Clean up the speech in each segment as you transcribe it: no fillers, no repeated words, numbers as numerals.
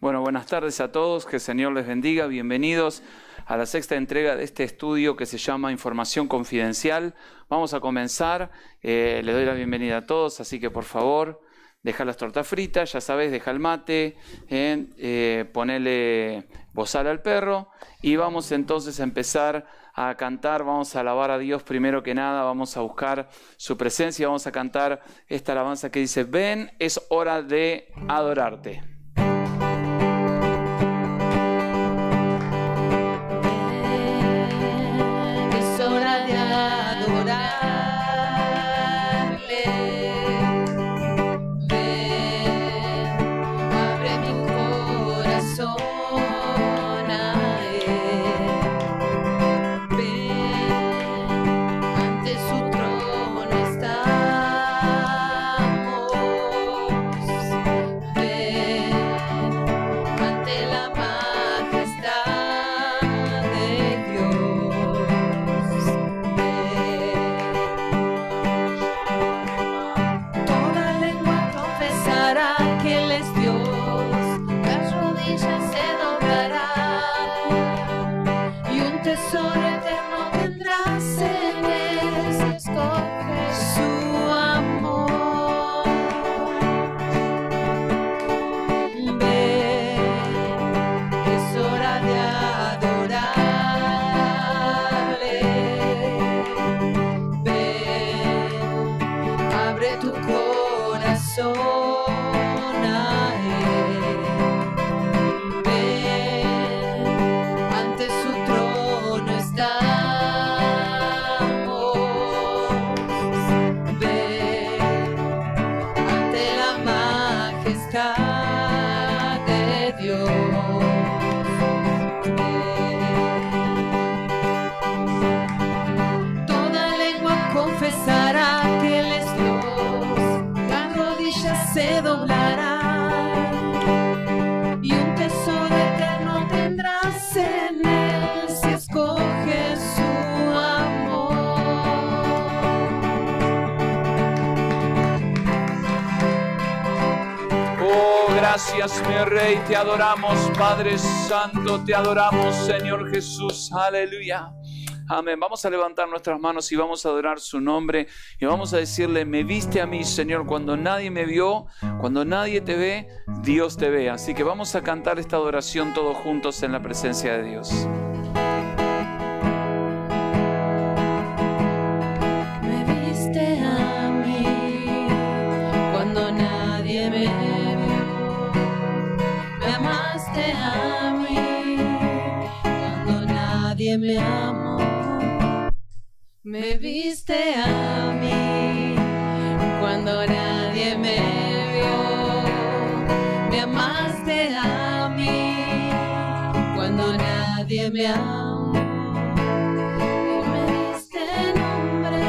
Bueno, buenas tardes a todos, que el Señor les bendiga, bienvenidos a la sexta entrega de este estudio que se llama Información Confidencial. Vamos a comenzar, le doy la bienvenida a todos, así que por favor, deja las tortas fritas, ya sabes, deja el mate, ponele bozal al perro y vamos entonces a empezar a cantar, vamos a alabar a Dios primero que nada, vamos a buscar su presencia, vamos a cantar esta alabanza que dice: ven, es hora de adorarte. Gracias, mi Rey, te adoramos, Padre Santo, te adoramos, Señor Jesús, aleluya. Amén. Vamos a levantar nuestras manos y vamos a adorar su nombre y vamos a decirle: me viste a mí, Señor, cuando nadie me vio, cuando nadie te ve, Dios te ve. Así que vamos a cantar esta adoración todos juntos en la presencia de Dios. Me viste a mí cuando nadie me vio, me amaste a mí cuando nadie me amó. Me viste a mí cuando nadie me vio, me amaste a mí cuando nadie me amó, y me diste nombre,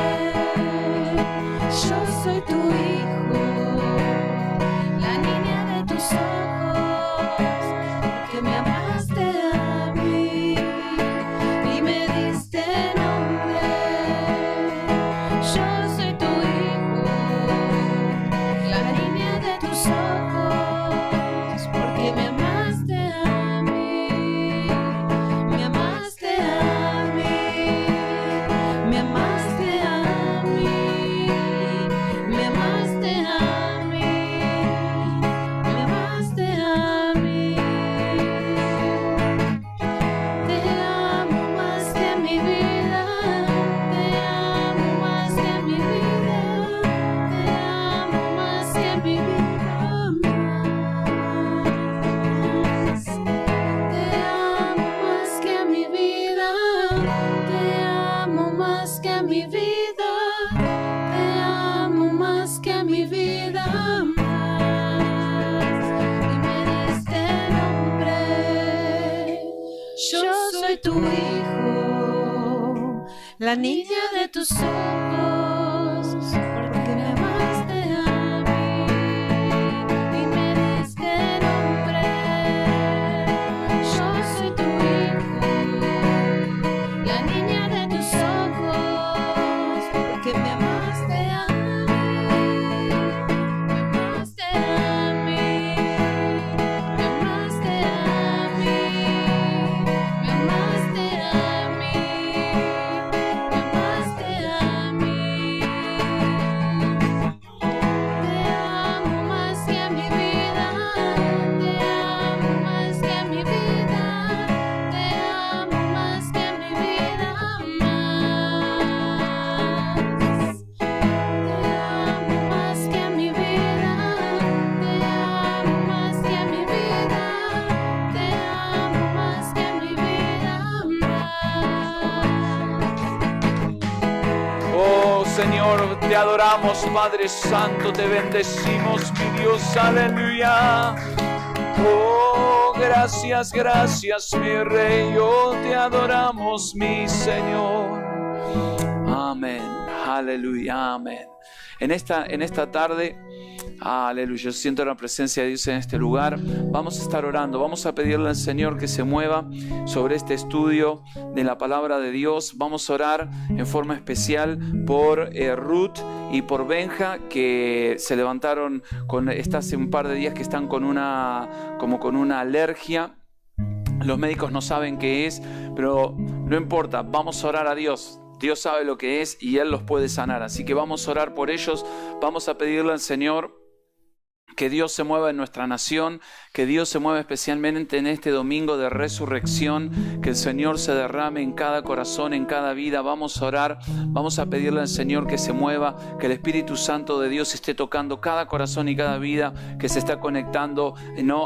yo soy tu hijo, la niña de tus ojos, porque me amaste a mí y me diste nombre. Yo soy tu hijo, la niña de tus ojos, porque me amaste a mí, me amaste a mí, me amaste a mí, me amaste a mí, me amaste a mí. Te amo más que mi vida, te amo más que mi vida, te amo más que mi vida más. Te amo más que mi vida, te amo más que mi vida, te amo más que mi vida más. Y me diste nombre, yo soy tu hijo, la niña de tus ojos, porque me amaste a mí y me diste nombre. Yo soy tu hijo, la niña de tus ojos, porque me amaste a mí, me amaste a mí, me amaste Señor, te adoramos, Padre Santo, te bendecimos, mi Dios, aleluya. Oh, gracias, gracias, mi Rey, oh, te adoramos, mi Señor. Amén, aleluya, amén. En esta tarde, aleluya, yo siento la presencia de Dios en este lugar. Vamos a estar orando, vamos a pedirle al Señor que se mueva sobre este estudio de la palabra de Dios. Vamos a orar en forma especial por Ruth y por Benja, que se levantaron hace un par de días que están con una alergia. Los médicos no saben qué es, pero no importa, vamos a orar a Dios. Dios sabe lo que es y Él los puede sanar. Así que vamos a orar por ellos. Vamos a pedirle al Señor que Dios se mueva en nuestra nación, que Dios se mueva especialmente en este domingo de resurrección, que el Señor se derrame en cada corazón, en cada vida. Vamos a orar, vamos a pedirle al Señor que se mueva, que el Espíritu Santo de Dios esté tocando cada corazón y cada vida que se está conectando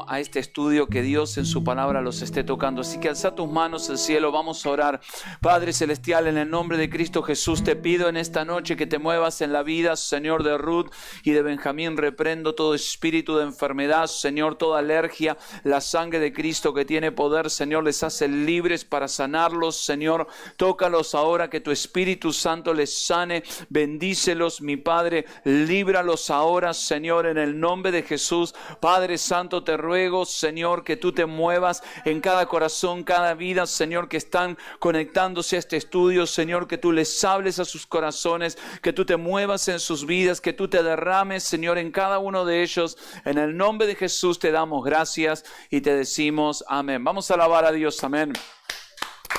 a este estudio, que Dios en su palabra los esté tocando. Así que alza tus manos al cielo, vamos a orar. Padre Celestial, en el nombre de Cristo Jesús, te pido en esta noche que te muevas en la vida, Señor, de Ruth y de Benjamín. Reprendo todo espíritu de enfermedad, Señor, toda alergia. La sangre de Cristo que tiene poder, Señor, les hace libres para sanarlos, Señor. Tócalos ahora, que tu Espíritu Santo les sane. Bendícelos, mi Padre. Líbralos ahora, Señor, en el nombre de Jesús. Padre Santo, te ruego, Señor, que tú te muevas en cada corazón, cada vida, Señor, que están conectándose a este estudio, Señor, que tú les hables a sus corazones, que tú te muevas en sus vidas, que tú te derrames, Señor, en cada uno de ellos. En el nombre de Jesús te damos gracias y te decimos amén. Vamos a alabar a Dios, amén.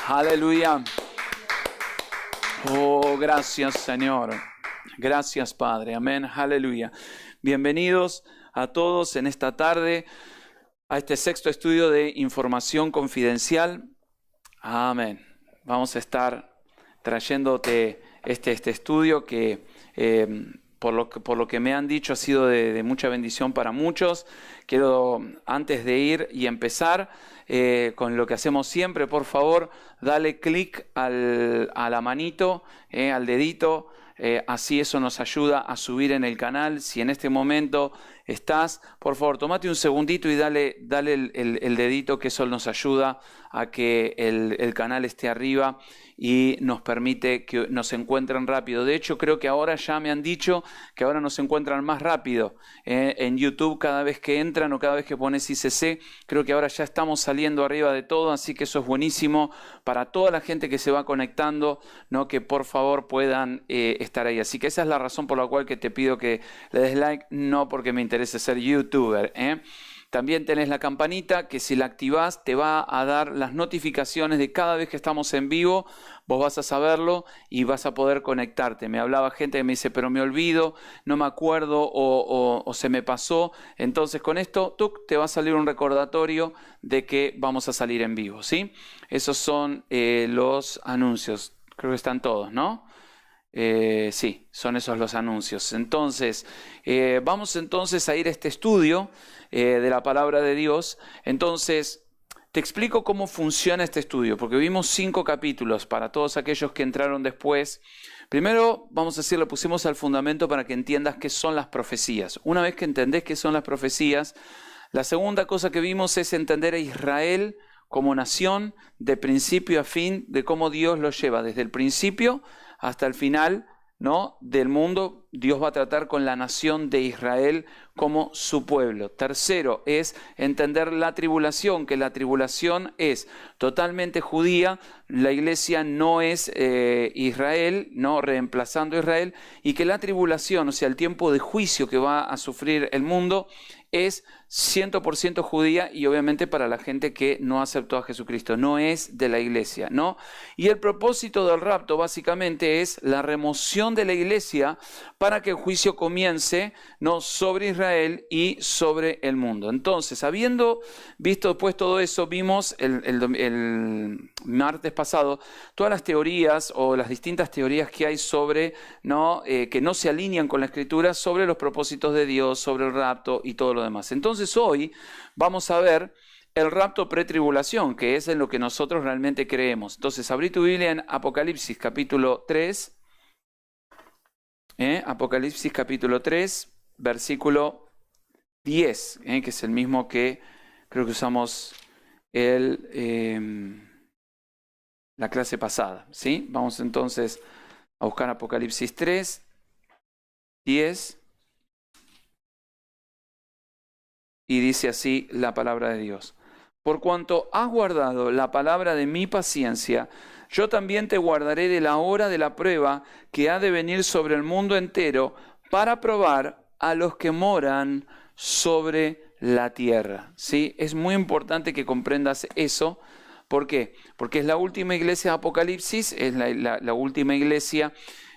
Aleluya. Oh, gracias, Señor. Gracias, Padre. Amén. Aleluya. Bienvenidos a todos en esta tarde a este sexto estudio de información confidencial. Amén. Vamos a estar trayéndote este estudio que por lo que me han dicho ha sido de mucha bendición para muchos. Quiero, antes de ir y empezar con lo que hacemos siempre, por favor, dale clic a la manito, al dedito. Así eso nos ayuda a subir en el canal. Si en este momento estás, por favor, tómate un segundito y dale el dedito, que eso nos ayuda a que el canal esté arriba y nos permite que nos encuentren rápido. De hecho, creo que ahora ya me han dicho que ahora nos encuentran más rápido en YouTube cada vez que entran o cada vez que pones ICC. Creo que ahora ya estamos saliendo arriba de todo, así que eso es buenísimo para toda la gente que se va conectando, ¿no? Que por favor puedan estar ahí. Así que esa es la razón por la cual que te pido que le des like, no porque me interese ser youtuber, También tenés la campanita que si la activás te va a dar las notificaciones de cada vez que estamos en vivo. Vos vas a saberlo y vas a poder conectarte. Me hablaba gente que me dice, pero me olvido, no me acuerdo o se me pasó. Entonces con esto te va a salir un recordatorio de que vamos a salir en vivo, ¿sí? Esos son los anuncios. Creo que están todos, ¿no? Sí, son esos los anuncios. Entonces, vamos entonces a ir a este estudio de la palabra de Dios. Entonces, te explico cómo funciona este estudio, porque vimos 5 capítulos para todos aquellos que entraron después. Primero, vamos a decir, le pusimos al fundamento para que entiendas qué son las profecías. Una vez que entendés qué son las profecías, la segunda cosa que vimos es entender a Israel como nación de principio a fin, de cómo Dios lo lleva desde el principio hasta el final, ¿no?, del mundo. Dios va a tratar con la nación de Israel como su pueblo. Tercero es entender la tribulación, que la tribulación es totalmente judía, la iglesia no es Israel, no reemplazando a Israel, y que la tribulación, o sea, el tiempo de juicio que va a sufrir el mundo, es 100% judía y obviamente para la gente que no aceptó a Jesucristo, no es de la iglesia, ¿no? Y el propósito del rapto básicamente es la remoción de la iglesia para que el juicio comience, ¿no?, sobre Israel y sobre el mundo. Entonces, habiendo visto después todo eso, vimos el martes pasado todas las teorías o las distintas teorías que hay sobre, ¿no?, que no se alinean con la Escritura, sobre los propósitos de Dios, sobre el rapto y todo lo demás. Entonces hoy vamos a ver el rapto pretribulación, que es en lo que nosotros realmente creemos. Entonces abrí tu Biblia en Apocalipsis capítulo 3. Apocalipsis capítulo 3, versículo 10, que es el mismo que creo que usamos la clase pasada, ¿sí? Vamos entonces a buscar Apocalipsis 3, 10, y dice así la palabra de Dios. Por cuanto has guardado la palabra de mi paciencia, yo también te guardaré de la hora de la prueba que ha de venir sobre el mundo entero para probar a los que moran sobre la tierra. ¿Sí? Es muy importante que comprendas eso. ¿Por qué? Porque es la última iglesia de Apocalipsis, es la última iglesia,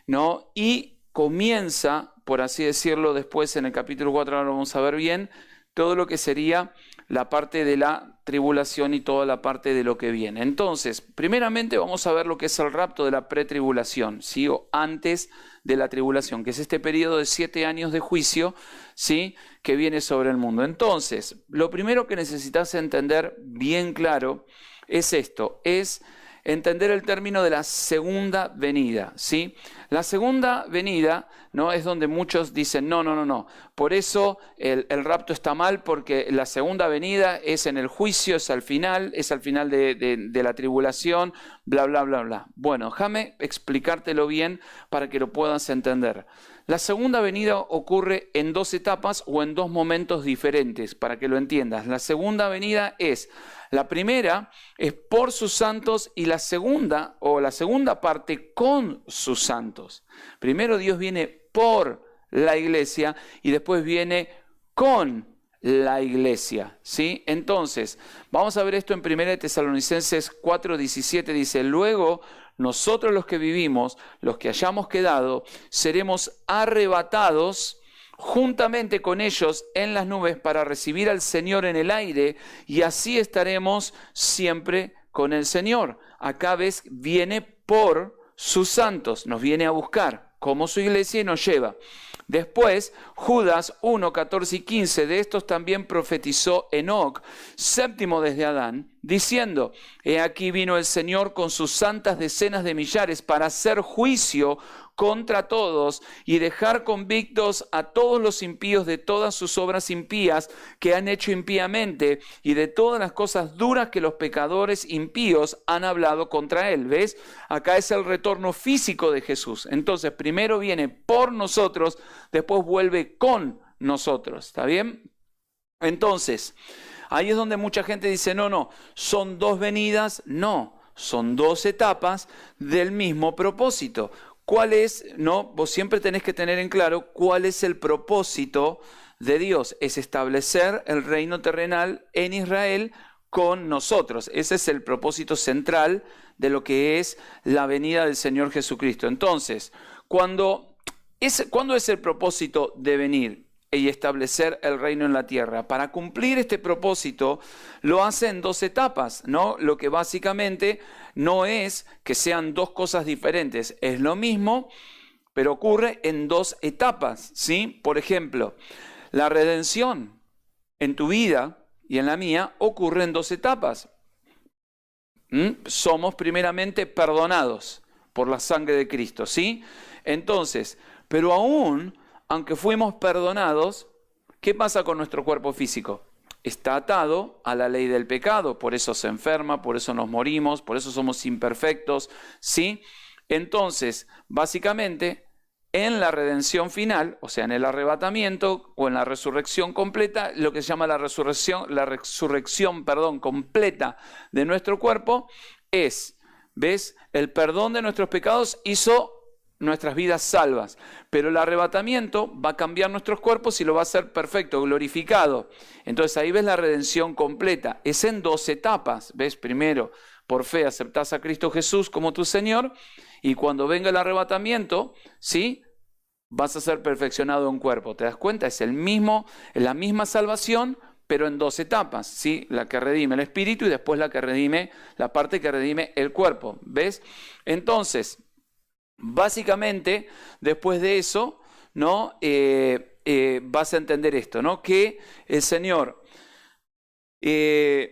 ¿no? Y comienza, por así decirlo, después en el capítulo 4, ahora lo vamos a ver bien, todo lo que sería la parte de la tribulación y toda la parte de lo que viene. Entonces, primeramente vamos a ver lo que es el rapto de la pretribulación, ¿sí? O antes de la tribulación, que es este periodo de 7 años de juicio, ¿sí? Que viene sobre el mundo. Entonces, lo primero que necesitas entender bien claro es esto, es entender el término de la segunda venida, ¿sí? La segunda venida, ¿no? Es donde muchos dicen, no. Por eso el rapto está mal, porque la segunda venida es en el juicio, es al final de la tribulación, bla, bla, bla, bla. Bueno, déjame explicártelo bien para que lo puedas entender. La segunda venida ocurre en 2 etapas o en 2 momentos diferentes, para que lo entiendas. La segunda venida es, la primera es por sus santos y la segunda parte con sus santos. Primero Dios viene por la iglesia y después viene con la iglesia, ¿sí? Entonces, vamos a ver esto en 1 Tesalonicenses 4:17, dice, luego nosotros los que vivimos, los que hayamos quedado, seremos arrebatados juntamente con ellos en las nubes para recibir al Señor en el aire, y así estaremos siempre con el Señor. Acá ves, viene por sus santos, nos viene a buscar como su iglesia y nos lleva. Después, Judas 1, 14 y 15, de estos también profetizó Enoc, séptimo desde Adán, diciendo, he aquí vino el Señor con sus santas decenas de millares para hacer juicio contra todos y dejar convictos a todos los impíos de todas sus obras impías que han hecho impíamente y de todas las cosas duras que los pecadores impíos han hablado contra él. ¿Ves? Acá es el retorno físico de Jesús. Entonces, primero viene por nosotros, después vuelve con nosotros. ¿Está bien? Entonces, ahí es donde mucha gente dice, no, son 2 venidas. No, son 2 etapas del mismo propósito. ¿Cuál es? No, vos siempre tenés que tener en claro cuál es el propósito de Dios. Es establecer el reino terrenal en Israel con nosotros. Ese es el propósito central de lo que es la venida del Señor Jesucristo. Entonces, ¿cuándo es el propósito de venir y establecer el reino en la tierra? Para cumplir este propósito lo hace en 2 etapas, ¿no? Lo que básicamente no es que sean 2 cosas diferentes, es lo mismo, pero ocurre en 2 etapas, ¿sí? Por ejemplo, la redención en tu vida y en la mía ocurre en 2 etapas. Somos primeramente perdonados por la sangre de Cristo, ¿sí? Entonces, pero aunque fuimos perdonados, ¿qué pasa con nuestro cuerpo físico? Está atado a la ley del pecado, por eso se enferma, por eso nos morimos, por eso somos imperfectos, ¿sí? Entonces, básicamente, en la redención final, o sea, en el arrebatamiento o en la resurrección completa, lo que se llama la resurrección completa de nuestro cuerpo es, ¿ves? El perdón de nuestros pecados hizo nuestras vidas salvas, pero el arrebatamiento va a cambiar nuestros cuerpos y lo va a hacer perfecto, glorificado. Entonces ahí ves la redención completa. Es en 2 etapas, ¿ves? Primero, por fe aceptás a Cristo Jesús como tu Señor, y cuando venga el arrebatamiento, ¿sí? Vas a ser perfeccionado en cuerpo. ¿Te das cuenta? Es la misma salvación, pero en 2 etapas, ¿sí? La que redime el espíritu y después la parte que redime el cuerpo, ¿ves? Entonces, básicamente, después de eso, ¿no? Vas a entender esto, ¿no? Que el Señor, en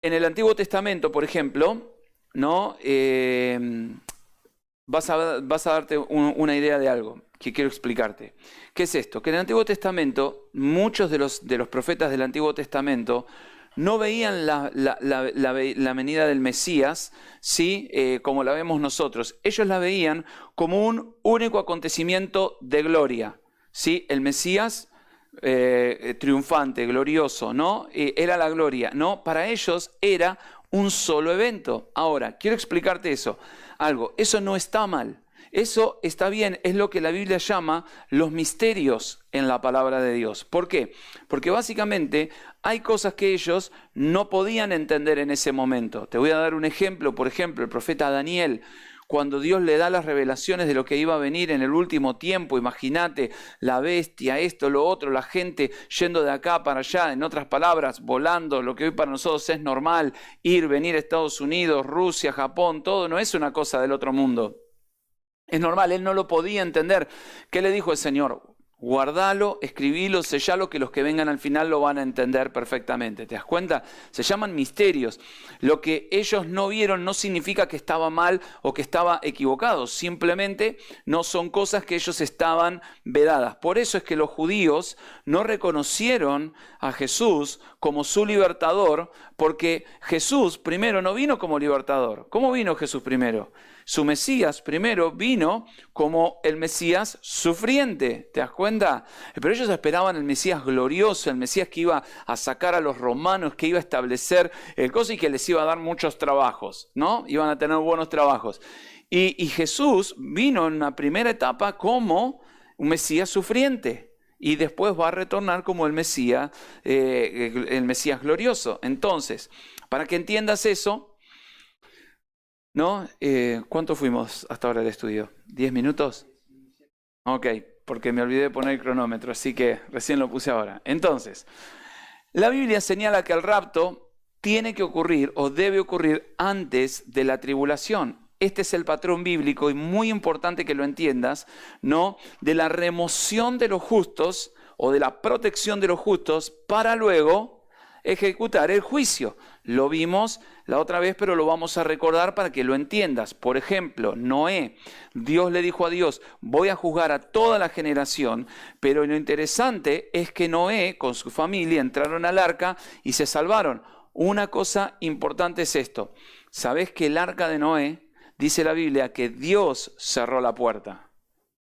el Antiguo Testamento, por ejemplo, ¿no? vas a darte una idea de algo que quiero explicarte. ¿Qué es esto? Que en el Antiguo Testamento, muchos de los profetas del Antiguo Testamento no veían la venida del Mesías, ¿sí? Como la vemos nosotros. Ellos la veían como un único acontecimiento de gloria, ¿sí? El Mesías triunfante, glorioso, ¿no? Era la gloria, ¿no? Para ellos era un solo evento. Ahora, quiero explicarte algo. Eso no está mal. Eso está bien, es lo que la Biblia llama los misterios en la palabra de Dios. ¿Por qué? Porque básicamente hay cosas que ellos no podían entender en ese momento. Te voy a dar un ejemplo. Por ejemplo, el profeta Daniel, cuando Dios le da las revelaciones de lo que iba a venir en el último tiempo, imagínate, la bestia, esto, lo otro, la gente yendo de acá para allá, en otras palabras, volando, lo que hoy para nosotros es normal, ir, venir a Estados Unidos, Rusia, Japón, todo no es una cosa del otro mundo. Es normal, él no lo podía entender. ¿Qué le dijo el Señor? Guardalo, escribilo, sellalo, que los que vengan al final lo van a entender perfectamente. ¿Te das cuenta? Se llaman misterios. Lo que ellos no vieron no significa que estaba mal o que estaba equivocado. Simplemente no son cosas que ellos estaban vedadas. Por eso es que los judíos no reconocieron a Jesús como su libertador, porque Jesús primero no vino como libertador. ¿Cómo vino Jesús primero? Su Mesías primero vino como el Mesías sufriente, ¿te das cuenta? Pero ellos esperaban el Mesías glorioso, el Mesías que iba a sacar a los romanos, que iba a establecer el coso y que les iba a dar muchos trabajos, ¿no? Iban a tener buenos trabajos. Y Jesús vino en una primera etapa como un Mesías sufriente. Y después va a retornar como el Mesías glorioso. Entonces, para que entiendas eso, ¿no? ¿Cuánto fuimos hasta ahora de estudio? ¿10 minutos? Ok, porque me olvidé de poner el cronómetro, así que recién lo puse ahora. Entonces, la Biblia señala que el rapto tiene que ocurrir o debe ocurrir antes de la tribulación. Este es el patrón bíblico y muy importante que lo entiendas, ¿no? De la remoción de los justos o de la protección de los justos para luego ejecutar el juicio. Lo vimos la otra vez, pero lo vamos a recordar para que lo entiendas. Por ejemplo, Noé, Dios le dijo a Dios, voy a juzgar a toda la generación, pero lo interesante es que Noé con su familia entraron al arca y se salvaron. Una cosa importante es esto. ¿Sabés que el arca de Noé, dice la Biblia, que Dios cerró la puerta?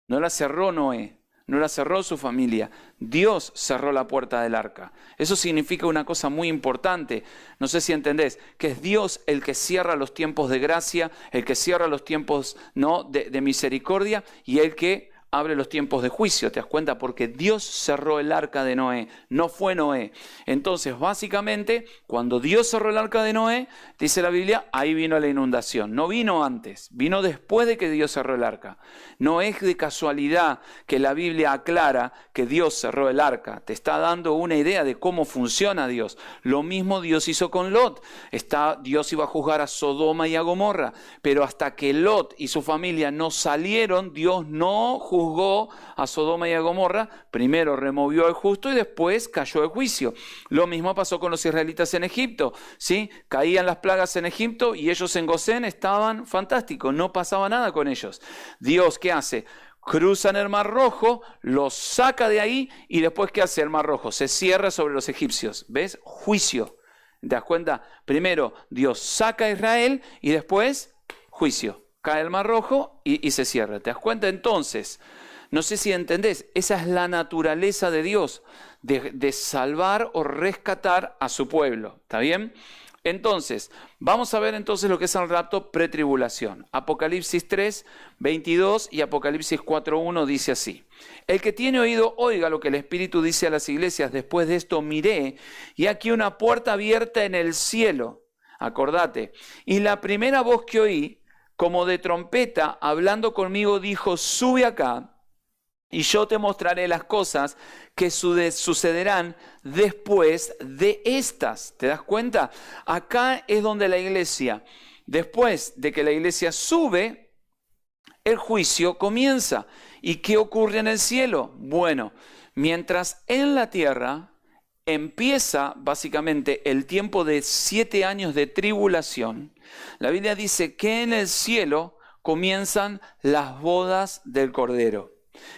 No la cerró Noé. No la cerró su familia, Dios cerró la puerta del arca. Eso significa una cosa muy importante, no sé si entendés, que es Dios el que cierra los tiempos de gracia, el que cierra los tiempos, ¿no?, de misericordia y el que abre los tiempos de juicio, ¿te das cuenta? Porque Dios cerró el arca de Noé, no fue Noé. Entonces, básicamente, cuando Dios cerró el arca de Noé, dice la Biblia, ahí vino la inundación. No vino antes, vino después de que Dios cerró el arca. No es de casualidad que la Biblia aclara que Dios cerró el arca. Te está dando una idea de cómo funciona Dios. Lo mismo Dios hizo con Lot. Dios iba a juzgar a Sodoma y a Gomorra, pero hasta que Lot y su familia no salieron, Dios no juzgó a Sodoma y a Gomorra, primero removió al justo y después cayó el juicio. Lo mismo pasó con los israelitas en Egipto, ¿sí? Caían las plagas en Egipto y ellos en Gosén estaban fantásticos, no pasaba nada con ellos. Dios, ¿qué hace? Cruzan el Mar Rojo, los saca de ahí y después, ¿qué hace el Mar Rojo? Se cierra sobre los egipcios, ¿ves? Juicio. ¿Te das cuenta? Primero Dios saca a Israel y después juicio. Cae el Mar Rojo y se cierra. ¿Te das cuenta? Entonces, no sé si entendés, esa es la naturaleza de Dios, de salvar o rescatar a su pueblo. ¿Está bien? Entonces, vamos a ver entonces lo que es el rapto pretribulación. Apocalipsis 3, 22 y Apocalipsis 4, 1 dice así. El que tiene oído, oiga lo que el Espíritu dice a las iglesias. Después de esto miré, y aquí una puerta abierta en el cielo. Acordate. Y la primera voz que oí, como de trompeta, hablando conmigo, dijo, sube acá, y yo te mostraré las cosas que sucederán después de estas. ¿Te das cuenta? Acá es donde la iglesia, después de que la iglesia sube, el juicio comienza. ¿Y qué ocurre en el cielo? Bueno, mientras en la tierra empieza básicamente el tiempo de 7 años de tribulación, la Biblia dice que en el cielo comienzan las bodas del Cordero,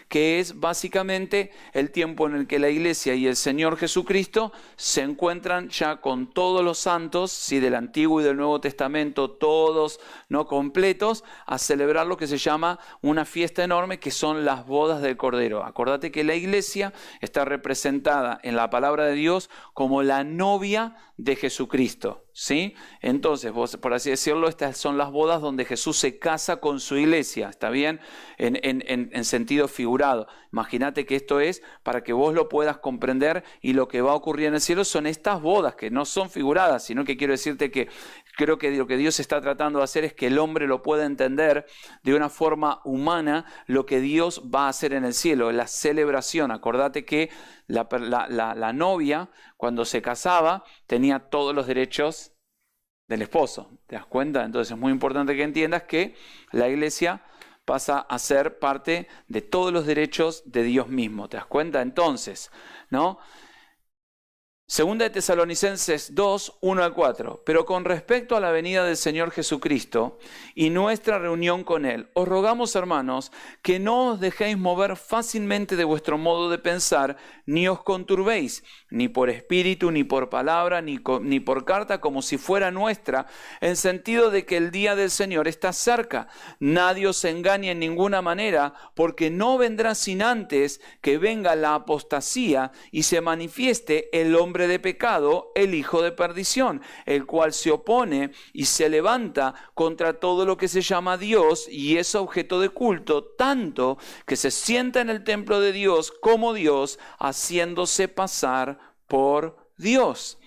que es básicamente el tiempo en el que la iglesia y el Señor Jesucristo se encuentran ya con todos los santos, ¿sí?, del Antiguo y del Nuevo Testamento, todos no completos, a celebrar lo que se llama una fiesta enorme, que son las bodas del Cordero. Acordate que la iglesia está representada en la palabra de Dios como la novia de Jesucristo, ¿sí? Entonces, vos, por así decirlo, estas son las bodas donde Jesús se casa con su iglesia, ¿está bien? En sentido figurado. Imagínate que esto es para que vos lo puedas comprender, y lo que va a ocurrir en el cielo son estas bodas que no son figuradas, sino que quiero decirte que creo que lo que Dios está tratando de hacer es que el hombre lo pueda entender de una forma humana, lo que Dios va a hacer en el cielo, la celebración. Acordate que la novia, cuando se casaba, tenía todos los derechos del esposo. ¿Te das cuenta? Entonces es muy importante que entiendas que la iglesia pasa a ser parte de todos los derechos de Dios mismo. ¿Te das cuenta? Entonces, ¿no? Segunda de Tesalonicenses 2, 1 al 4. Pero con respecto a la venida del Señor Jesucristo y nuestra reunión con Él, os rogamos, hermanos, que no os dejéis mover fácilmente de vuestro modo de pensar, ni os conturbéis, ni por espíritu, ni por palabra, ni por carta, como si fuera nuestra, en sentido de que el día del Señor está cerca. Nadie os engañe en ninguna manera, porque no vendrá sin antes que venga la apostasía y se manifieste el hombre de pecado, el hijo de perdición, el cual se opone y se levanta contra todo lo que se llama Dios y es objeto de culto, tanto que se sienta en el templo de Dios como Dios, haciéndose pasar por Dios.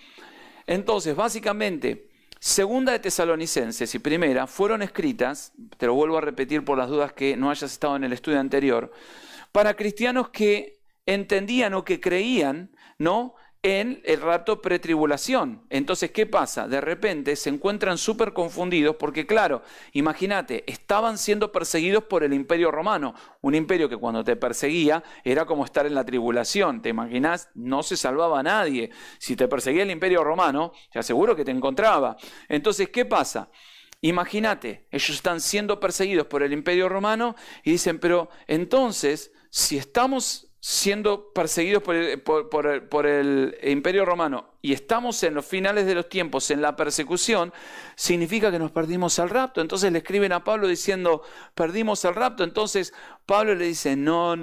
Entonces, básicamente, segunda de Tesalonicenses y primera fueron escritas, te lo vuelvo a repetir por las dudas que no hayas estado en el estudio anterior, para cristianos que entendían o que creían, ¿no?, en el rapto pretribulación. Entonces, ¿qué pasa? De repente se encuentran súper confundidos porque, claro, imagínate, estaban siendo perseguidos por el Imperio Romano, un imperio que cuando te perseguía era como estar en la tribulación. ¿Te imaginás? No se salvaba a nadie. Si te perseguía el Imperio Romano, te aseguro que te encontraba. Entonces, ¿qué pasa? Imagínate, ellos están siendo perseguidos por el Imperio Romano y dicen, pero entonces, si estamos siendo perseguidos por el Imperio Romano y estamos en los finales de los tiempos en la persecución, significa que nos perdimos el rapto. Entonces le escriben a Pablo diciendo, perdimos el rapto. Entonces Pablo le dice, no,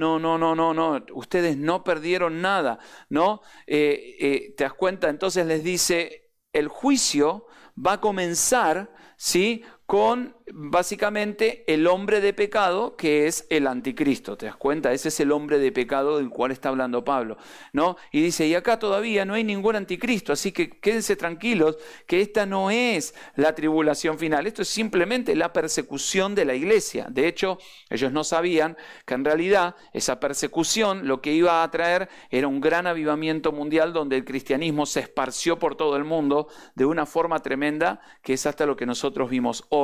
ustedes no perdieron nada, ¿no? ¿Te das cuenta? Entonces les dice, el juicio va a comenzar, ¿sí?, con básicamente el hombre de pecado, que es el anticristo. ¿Te das cuenta? Ese es el hombre de pecado del cual está hablando Pablo, ¿no? Y dice, y acá todavía no hay ningún anticristo, así que quédense tranquilos que esta no es la tribulación final, esto es simplemente la persecución de la iglesia. De hecho, ellos no sabían que en realidad esa persecución lo que iba a traer era un gran avivamiento mundial donde el cristianismo se esparció por todo el mundo de una forma tremenda, que es hasta lo que nosotros vimos hoy.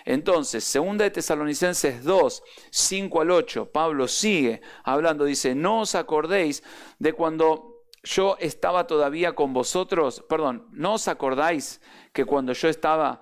Entonces, segunda de Tesalonicenses 2, 5 al 8, Pablo sigue hablando, dice, no os acordéis de cuando yo estaba todavía con vosotros, no os acordáis que cuando yo estaba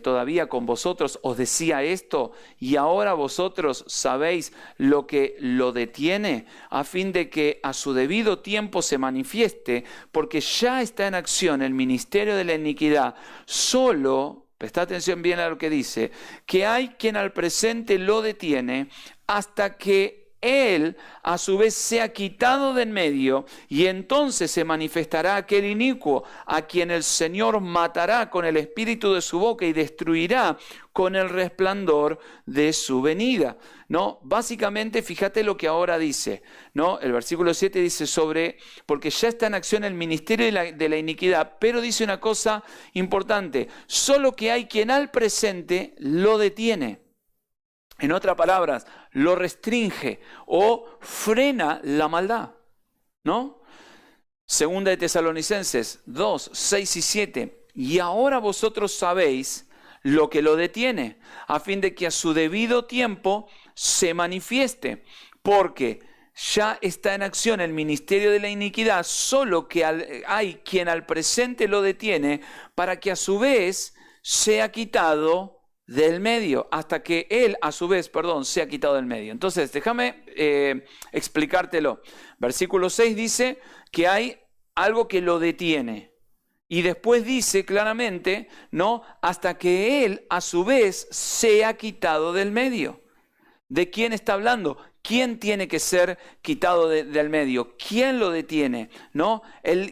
todavía con vosotros os decía esto, y ahora vosotros sabéis lo que lo detiene, a fin de que a su debido tiempo se manifieste, porque ya está en acción el ministerio de la iniquidad, solo... Presta atención bien a lo que dice, que hay quien al presente lo detiene hasta que él a su vez sea quitado de en medio, y entonces se manifestará aquel inicuo a quien el Señor matará con el espíritu de su boca y destruirá con el resplandor de su venida, ¿no? Básicamente, fíjate lo que ahora dice, ¿no? El versículo 7 dice porque ya está en acción el ministerio de la iniquidad, pero dice una cosa importante, solo que hay quien al presente lo detiene. En otras palabras, lo restringe o frena la maldad, ¿no? Segunda de Tesalonicenses 2, 6 y 7. Y ahora vosotros sabéis lo que lo detiene, a fin de que a su debido tiempo se manifieste, porque ya está en acción el ministerio de la iniquidad, solo que hay quien al presente lo detiene, para que a su vez sea quitado del medio, hasta que Él, a su vez, sea quitado del medio. Entonces, déjame explicártelo. Versículo 6 dice que hay algo que lo detiene. Y después dice claramente, ¿no? Hasta que Él, a su vez, sea quitado del medio. ¿De quién está hablando? ¿Quién tiene que ser quitado del medio? ¿Quién lo detiene? ¿No?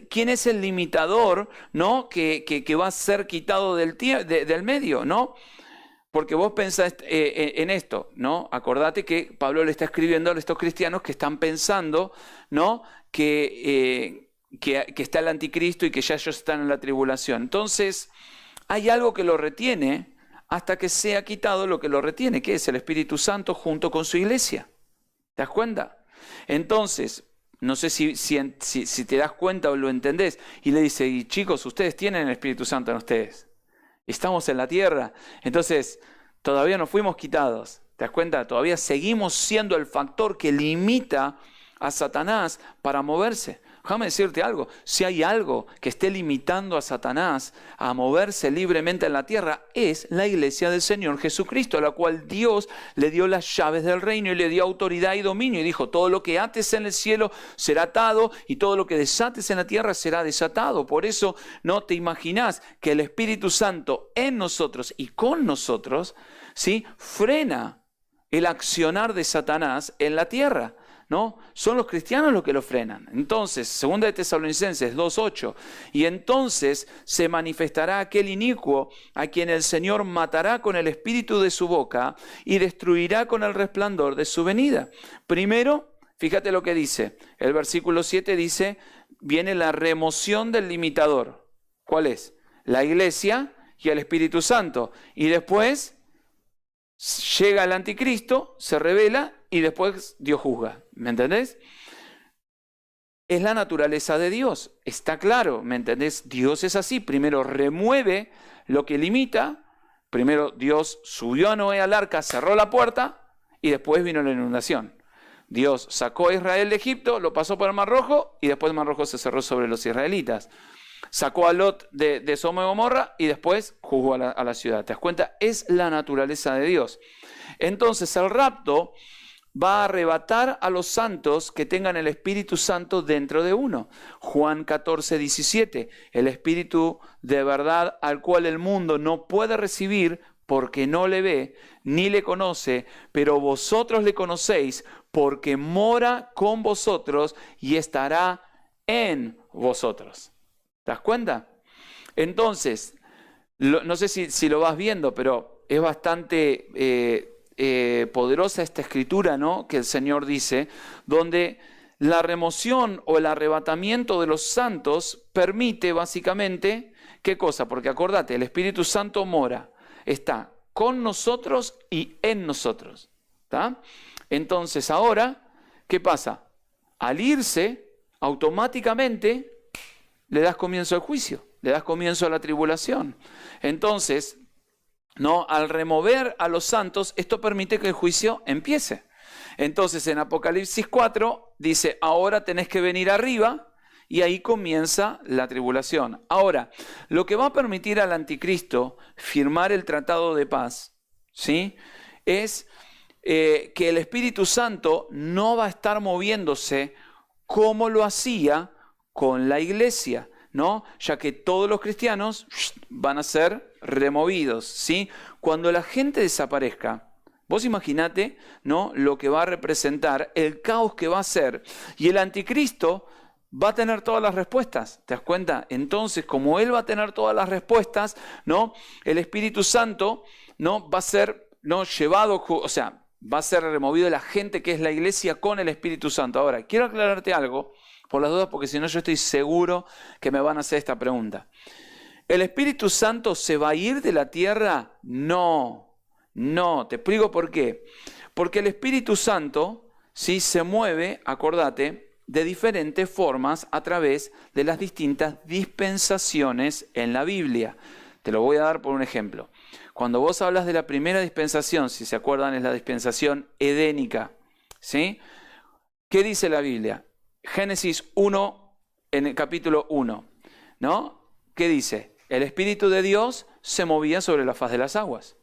¿Quién es el limitador, ¿no? que va a ser quitado del medio, ¿no? Porque vos pensás en esto, ¿no? Acordate que Pablo le está escribiendo a estos cristianos que están pensando, ¿no? Que está el anticristo y que ya ellos están en la tribulación. Entonces, hay algo que lo retiene hasta que sea quitado lo que lo retiene, que es el Espíritu Santo junto con su iglesia. ¿Te das cuenta? Entonces, no sé si te das cuenta o lo entendés. Y le dice, y chicos, ustedes tienen el Espíritu Santo en ustedes. Estamos en la tierra. Entonces, todavía no fuimos quitados. ¿Te das cuenta? Todavía seguimos siendo el factor que limita a Satanás para moverse. Déjame decirte algo, si hay algo que esté limitando a Satanás a moverse libremente en la tierra, es la iglesia del Señor Jesucristo, a la cual Dios le dio las llaves del reino y le dio autoridad y dominio. Y dijo, todo lo que ates en el cielo será atado y todo lo que desates en la tierra será desatado. Por eso no te imaginás que el Espíritu Santo en nosotros y con nosotros, ¿sí?, frena el accionar de Satanás en la tierra. ¿No? Son los cristianos los que lo frenan. Entonces, 2 de Tesalonicenses 2:8, y entonces se manifestará aquel inicuo a quien el Señor matará con el espíritu de su boca y destruirá con el resplandor de su venida. Primero, fíjate lo que dice. El versículo 7 dice, viene la remoción del limitador. ¿Cuál es? La iglesia y el Espíritu Santo. Y después llega el anticristo, se revela y después Dios juzga. ¿Me entendés? Es la naturaleza de Dios. Está claro, ¿me entendés? Dios es así. Primero remueve lo que limita. Primero Dios subió a Noé al arca, cerró la puerta y después vino la inundación. Dios sacó a Israel de Egipto, lo pasó por el Mar Rojo y después el Mar Rojo se cerró sobre los israelitas. Sacó a Lot de Sodoma y Gomorra y después juzgó a la ciudad. ¿Te das cuenta? Es la naturaleza de Dios. Entonces el rapto va a arrebatar a los santos que tengan el Espíritu Santo dentro de uno. Juan 14:17, el Espíritu de verdad al cual el mundo no puede recibir porque no le ve ni le conoce, pero vosotros le conocéis porque mora con vosotros y estará en vosotros. ¿Te das cuenta? Entonces, no sé si lo vas viendo, pero es bastante poderosa esta escritura, ¿no?, que el Señor dice, donde la remoción o el arrebatamiento de los santos permite básicamente, ¿qué cosa? Porque acordate, el Espíritu Santo mora, está con nosotros y en nosotros. ¿Tá? Entonces ahora, ¿qué pasa? Al irse, automáticamente le das comienzo al juicio, le das comienzo a la tribulación. Entonces, ¿no?, al remover a los santos, esto permite que el juicio empiece. Entonces en Apocalipsis 4 dice, ahora tenés que venir arriba, y ahí comienza la tribulación. Ahora, lo que va a permitir al anticristo firmar el tratado de paz, ¿sí?, es que el Espíritu Santo no va a estar moviéndose como lo hacía con la iglesia, ¿no? Ya que todos los cristianos van a ser removidos, ¿sí? Cuando la gente desaparezca, vos imaginate, ¿no?, lo que va a representar, el caos que va a ser, y el anticristo va a tener todas las respuestas, ¿te das cuenta? Entonces, como él va a tener todas las respuestas, ¿no?, el Espíritu Santo, ¿no?, va a ser, ¿no?, llevado, o sea, va a ser removido de la gente que es la iglesia con el Espíritu Santo. Ahora, quiero aclararte algo, por las dudas, porque si no yo estoy seguro que me van a hacer esta pregunta. ¿El Espíritu Santo se va a ir de la tierra? No, te explico por qué. Porque el Espíritu Santo, sí, se mueve, acordate, de diferentes formas a través de las distintas dispensaciones en la Biblia. Te lo voy a dar por un ejemplo. Cuando vos hablas de la primera dispensación, si se acuerdan, es la dispensación edénica, ¿sí? ¿Qué dice la Biblia? Génesis 1, en el capítulo 1, ¿no? ¿Qué dice? El Espíritu de Dios se movía sobre la faz de las aguas.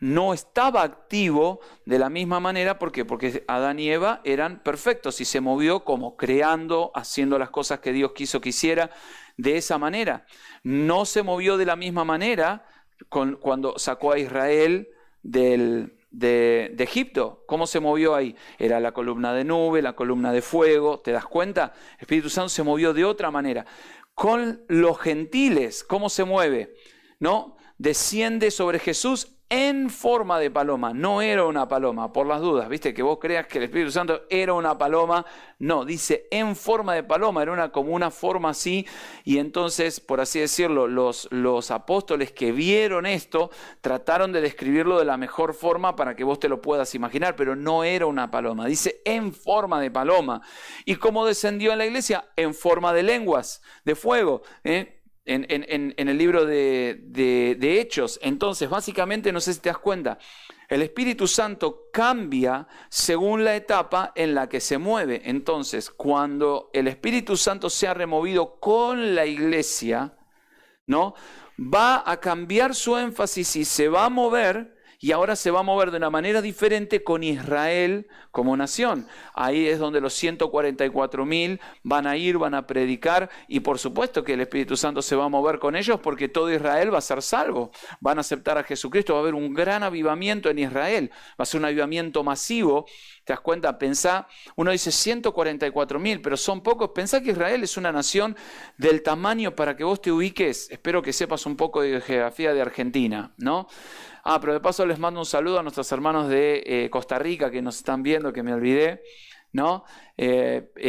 no estaba activo de la misma manera. ¿Por qué? Porque Adán y Eva eran perfectos y se movió como creando, haciendo las cosas que Dios quiso que hiciera de esa manera. No se movió de la misma manera cuando sacó a Israel de Egipto. ¿Cómo se movió ahí? Era la columna de nube, la columna de fuego. ¿Te das cuenta? El Espíritu Santo se movió de otra manera. Con los gentiles, ¿cómo se mueve? ¿No? Desciende sobre Jesús en forma de paloma. No era una paloma, por las dudas, ¿viste? Que vos creas que el Espíritu Santo era una paloma. No, dice en forma de paloma, era como una forma así. Y entonces, por así decirlo, los apóstoles que vieron esto trataron de describirlo de la mejor forma para que vos te lo puedas imaginar, pero no era una paloma. Dice en forma de paloma. ¿Y cómo descendió en la iglesia? En forma de lenguas, de fuego, En el libro de Hechos. Entonces, básicamente, no sé si te das cuenta, el Espíritu Santo cambia según la etapa en la que se mueve. Entonces, cuando el Espíritu Santo se ha removido con la iglesia, ¿no? Va a cambiar su énfasis y se va a mover. Y ahora se va a mover de una manera diferente con Israel como nación. Ahí es donde los 144.000 van a ir, van a predicar. Y por supuesto que el Espíritu Santo se va a mover con ellos porque todo Israel va a ser salvo. Van a aceptar a Jesucristo. Va a haber un gran avivamiento en Israel. Va a ser un avivamiento masivo. ¿Te das cuenta? Pensá, uno dice 144.000, pero son pocos. Pensá que Israel es una nación del tamaño, para que vos te ubiques. Espero que sepas un poco de geografía de Argentina, ¿no? Pero de paso les mando un saludo a nuestros hermanos de Costa Rica que nos están viendo, que me olvidé, ¿no?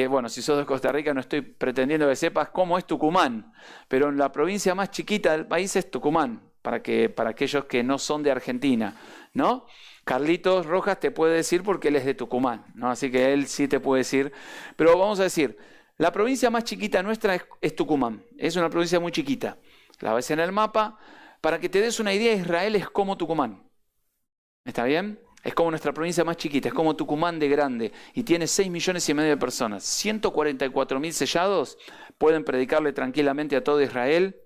Bueno, si sos de Costa Rica no estoy pretendiendo que sepas cómo es Tucumán, pero la provincia más chiquita del país es Tucumán, para aquellos que no son de Argentina, ¿no? Carlitos Rojas te puede decir porque él es de Tucumán, ¿no? Así que él sí te puede decir, pero vamos a decir, la provincia más chiquita nuestra es Tucumán, es una provincia muy chiquita, la ves en el mapa. Para que te des una idea, Israel es como Tucumán. ¿Está bien? Es como nuestra provincia más chiquita, es como Tucumán de grande. Y tiene 6,5 millones de personas. 144.000 sellados pueden predicarle tranquilamente a todo Israel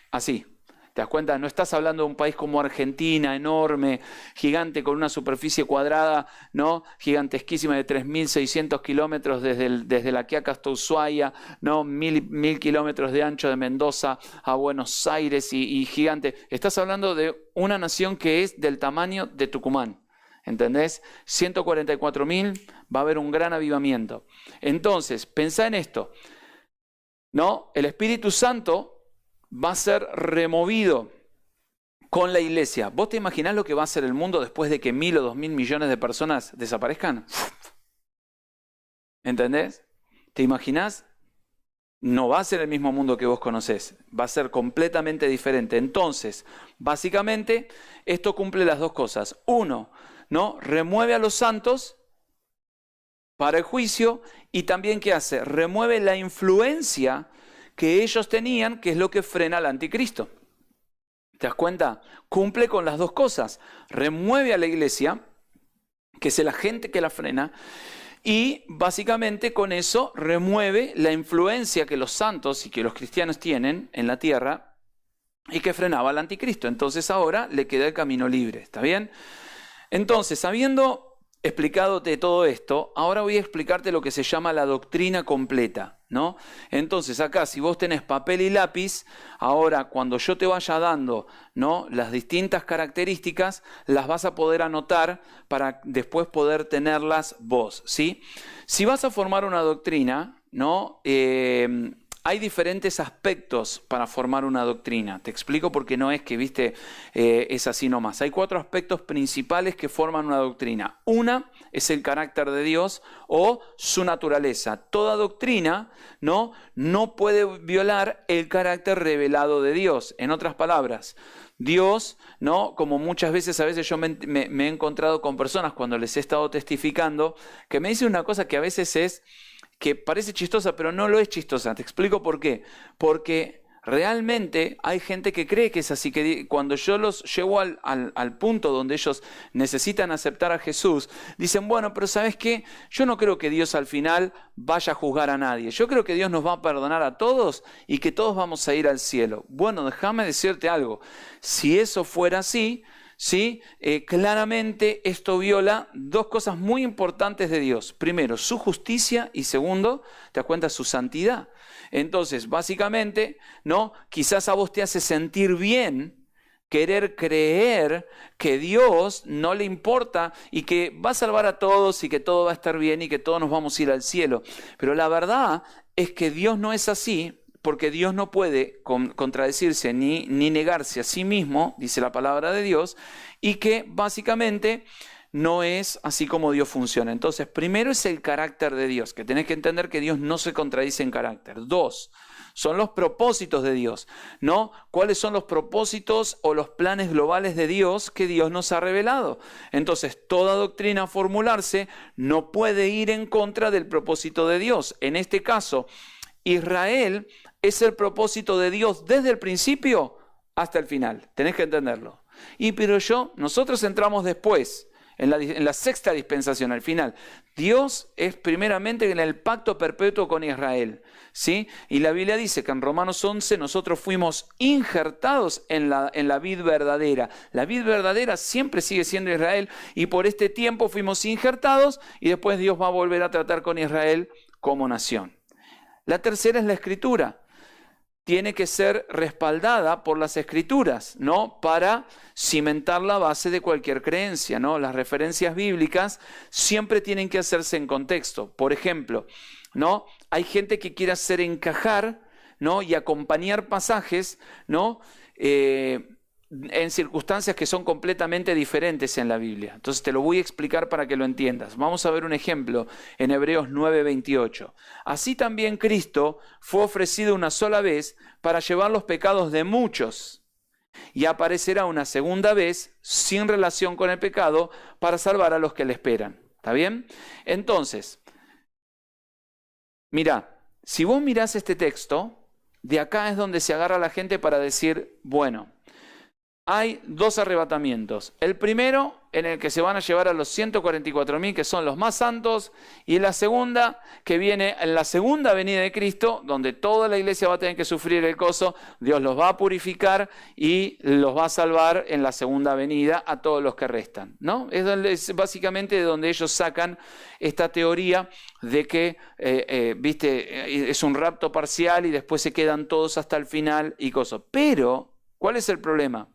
así. ¿Te das cuenta? No estás hablando de un país como Argentina, enorme, gigante, con una superficie cuadrada, ¿no? Gigantesquísima, de 3.600 kilómetros desde La Quiaca hasta Ushuaia, ¿no? 1.000 kilómetros de ancho de Mendoza a Buenos Aires y gigante. Estás hablando de una nación que es del tamaño de Tucumán. ¿Entendés? 144.000, va a haber un gran avivamiento. Entonces, pensá en esto, ¿no? El Espíritu Santo va a ser removido con la iglesia. ¿Vos te imaginás lo que va a ser el mundo después de que 1.000 o 2.000 millones de personas desaparezcan? ¿Entendés? ¿Te imaginás? No va a ser el mismo mundo que vos conocés. Va a ser completamente diferente. Entonces, básicamente, esto cumple las dos cosas. Uno, ¿no? Remueve a los santos para el juicio. Y también, ¿qué hace? Remueve la influencia que ellos tenían, que es lo que frena al anticristo. ¿Te das cuenta? Cumple con las dos cosas. Remueve a la iglesia, que es la gente que la frena, y básicamente con eso remueve la influencia que los santos y que los cristianos tienen en la tierra y que frenaba al anticristo. Entonces ahora le queda el camino libre. ¿Está bien? Entonces, habiendo explicándote todo esto, ahora voy a explicarte lo que se llama la doctrina completa, ¿no? Entonces acá, si vos tenés papel y lápiz, ahora cuando yo te vaya dando, ¿no?, las distintas características, las vas a poder anotar para después poder tenerlas vos, ¿sí? Si vas a formar una doctrina, ¿no?, hay diferentes aspectos para formar una doctrina. Te explico porque no es que, viste, es así nomás. Hay 4 aspectos principales que forman una doctrina. Una es el carácter de Dios o su naturaleza. Toda doctrina no puede violar el carácter revelado de Dios. En otras palabras, Dios, ¿no?, como muchas veces, a veces yo me he encontrado con personas cuando les he estado testificando, que me dicen una cosa que a veces es que parece chistosa, pero no lo es chistosa. Te explico por qué. Porque realmente hay gente que cree que es así, que cuando yo los llevo al punto donde ellos necesitan aceptar a Jesús, dicen, bueno, pero ¿sabes qué? Yo no creo que Dios al final vaya a juzgar a nadie. Yo creo que Dios nos va a perdonar a todos y que todos vamos a ir al cielo. Bueno, déjame decirte algo. Si eso fuera así, ¿sí? Claramente esto viola dos cosas muy importantes de Dios. Primero, su justicia y segundo, te das cuenta, su santidad. Entonces, básicamente, ¿no? Quizás a vos te hace sentir bien querer creer que Dios no le importa y que va a salvar a todos y que todo va a estar bien y que todos nos vamos a ir al cielo. Pero la verdad es que Dios no es así, porque Dios no puede contradecirse ni negarse a sí mismo, dice la palabra de Dios, y que básicamente no es así como Dios funciona. Entonces, primero es el carácter de Dios, que tenés que entender que Dios no se contradice en carácter. Dos, son los propósitos de Dios, ¿no? ¿Cuáles son los propósitos o los planes globales de Dios que Dios nos ha revelado? Entonces, toda doctrina a formularse no puede ir en contra del propósito de Dios. En este caso, Israel es el propósito de Dios desde el principio hasta el final. Tenés que entenderlo. Pero nosotros entramos después, en la sexta dispensación, al final. Dios es primeramente en el pacto perpetuo con Israel, ¿sí? Y la Biblia dice que en Romanos 11 nosotros fuimos injertados en la vid verdadera. La vid verdadera siempre sigue siendo Israel y por este tiempo fuimos injertados y después Dios va a volver a tratar con Israel como nación. La tercera es la Escritura. Tiene que ser respaldada por las Escrituras, ¿no? Para cimentar la base de cualquier creencia, ¿no? Las referencias bíblicas siempre tienen que hacerse en contexto. Por ejemplo, ¿no? Hay gente que quiere hacer encajar, ¿no? Y acompañar pasajes, ¿no? En circunstancias que son completamente diferentes en la Biblia. Entonces te lo voy a explicar para que lo entiendas. Vamos a ver un ejemplo en Hebreos 9:28. Así también Cristo fue ofrecido una sola vez para llevar los pecados de muchos y aparecerá una segunda vez sin relación con el pecado para salvar a los que le esperan. ¿Está bien? Entonces, mirá, si vos mirás este texto, de acá es donde se agarra la gente para decir, bueno, hay dos arrebatamientos. El primero, en el que se van a llevar a los 144.000, que son los más santos, y la segunda, que viene en la segunda venida de Cristo, donde toda la iglesia va a tener que sufrir el coso. Dios los va a purificar y los va a salvar en la segunda venida a todos los que restan, ¿no? Es básicamente de donde ellos sacan esta teoría de que, es un rapto parcial y después se quedan todos hasta el final y cosas. Pero, ¿cuál es el problema?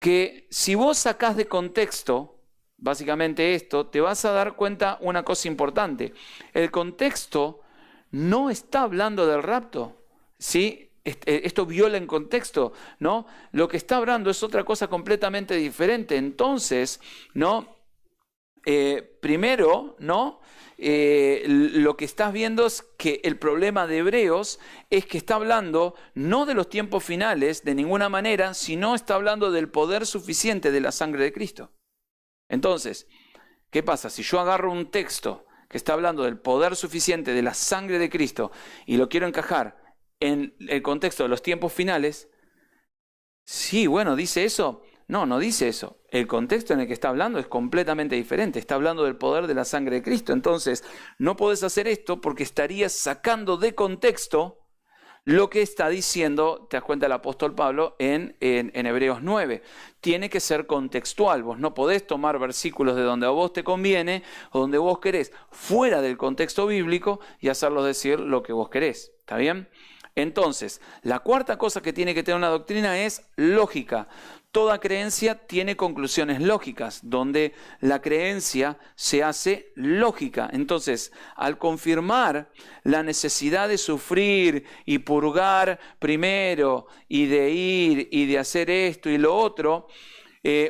Que si vos sacás de contexto, básicamente esto, te vas a dar cuenta una cosa importante. El contexto no está hablando del rapto, ¿sí? Esto viola en contexto, ¿no? Lo que está hablando es otra cosa completamente diferente. Entonces, ¿no? Primero, ¿no? Lo que estás viendo es que el problema de Hebreos es que está hablando no de los tiempos finales de ninguna manera, sino está hablando del poder suficiente de la sangre de Cristo. Entonces, ¿qué pasa? Si yo agarro un texto que está hablando del poder suficiente de la sangre de Cristo y lo quiero encajar en el contexto de los tiempos finales, sí, bueno, ¿dice eso? No, no dice eso. El contexto en el que está hablando es completamente diferente. Está hablando del poder de la sangre de Cristo. Entonces, no podés hacer esto porque estarías sacando de contexto lo que está diciendo, te das cuenta, el apóstol Pablo en Hebreos 9. Tiene que ser contextual. Vos no podés tomar versículos de donde a vos te conviene o donde vos querés, fuera del contexto bíblico, y hacerlos decir lo que vos querés. ¿Está bien? Entonces, la cuarta cosa que tiene que tener una doctrina es lógica. Toda creencia tiene conclusiones lógicas, donde la creencia se hace lógica. Entonces, al confirmar la necesidad de sufrir y purgar primero, y de ir y de hacer esto y lo otro,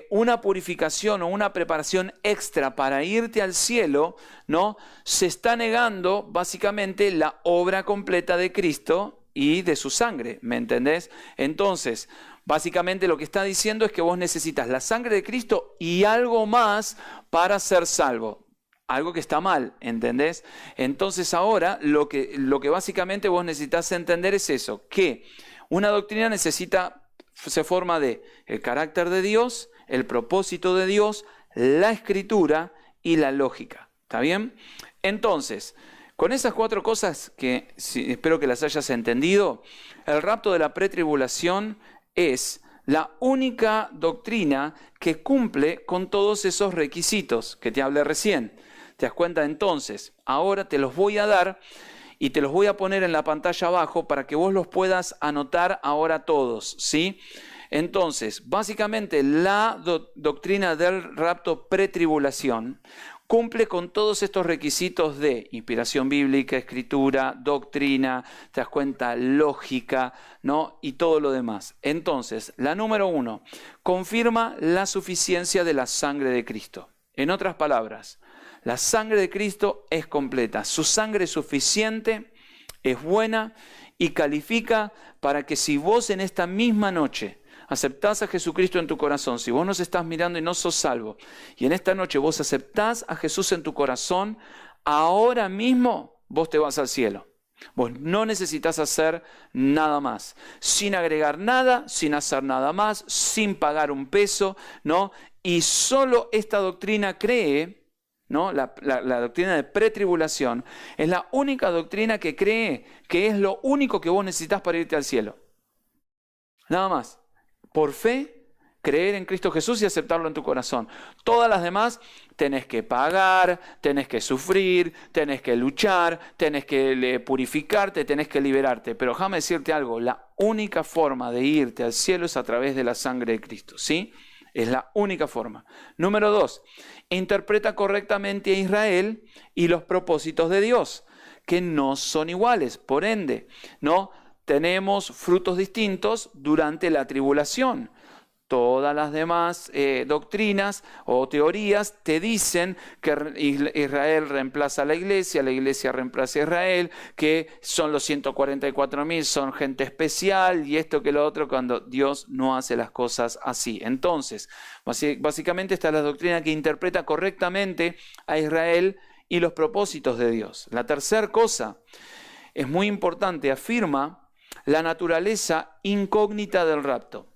una purificación o una preparación extra para irte al cielo, ¿no? Se está negando básicamente la obra completa de Cristo y de su sangre, ¿me entendés? Entonces, básicamente lo que está diciendo es que vos necesitas la sangre de Cristo y algo más para ser salvo. Algo que está mal, ¿entendés? Entonces ahora lo que básicamente vos necesitas entender es eso, que una doctrina se forma de el carácter de Dios, el propósito de Dios, la escritura y la lógica. ¿Está bien? Entonces, con esas cuatro cosas que espero que las hayas entendido, el rapto de la pretribulación es la única doctrina que cumple con todos esos requisitos que te hablé recién. ¿Te das cuenta? Entonces, ahora te los voy a dar y te los voy a poner en la pantalla abajo para que vos los puedas anotar ahora todos, ¿sí? Entonces, básicamente la doctrina del rapto pretribulación cumple con todos estos requisitos de inspiración bíblica, escritura, doctrina, te das cuenta, lógica, ¿no? Y todo lo demás. Entonces, la número 1, confirma la suficiencia de la sangre de Cristo. En otras palabras, la sangre de Cristo es completa, su sangre es suficiente, es buena y califica para que si vos en esta misma noche aceptás a Jesucristo en tu corazón, si vos nos estás mirando y no sos salvo, y en esta noche vos aceptás a Jesús en tu corazón, ahora mismo vos te vas al cielo. Vos no necesitas hacer nada más, sin agregar nada, sin hacer nada más, sin pagar un peso, ¿no? Y solo esta doctrina cree, ¿no? La doctrina de pretribulación es la única doctrina que cree que es lo único que vos necesitas para irte al cielo. Nada más. Por fe, creer en Cristo Jesús y aceptarlo en tu corazón. Todas las demás tenés que pagar, tenés que sufrir, tenés que luchar, tenés que purificarte, tenés que liberarte. Pero déjame decirte algo, la única forma de irte al cielo es a través de la sangre de Cristo, ¿sí? Es la única forma. Número 2, interpreta correctamente a Israel y los propósitos de Dios, que no son iguales. Por ende, ¿no? Tenemos frutos distintos durante la tribulación. Todas las demás doctrinas o teorías te dicen que Israel reemplaza a la iglesia reemplaza a Israel, que son los 144.000, son gente especial y esto que lo otro, cuando Dios no hace las cosas así. Entonces, básicamente esta es la doctrina que interpreta correctamente a Israel y los propósitos de Dios. La tercera cosa es muy importante, afirma la naturaleza incógnita del rapto.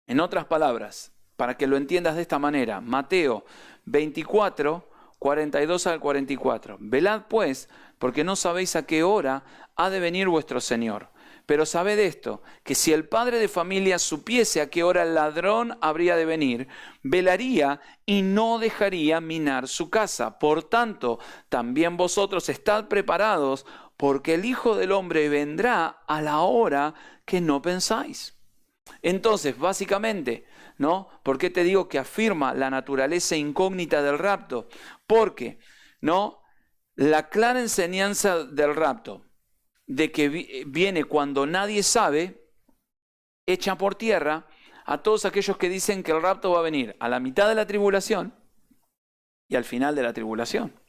En otras palabras, para que lo entiendas de esta manera, Mateo 24, 42 al 44. Velad pues, porque no sabéis a qué hora ha de venir vuestro Señor. Pero sabed esto, que si el padre de familia supiese a qué hora el ladrón habría de venir, velaría y no dejaría minar su casa. Por tanto, también vosotros estad preparados, porque el Hijo del Hombre vendrá a la hora que no pensáis. Entonces, básicamente, ¿no? ¿Por qué te digo que afirma la naturaleza incógnita del rapto? Porque, ¿no? La clara enseñanza del rapto, de que viene cuando nadie sabe, echa por tierra a todos aquellos que dicen que el rapto va a venir a la mitad de la tribulación y al final de la tribulación.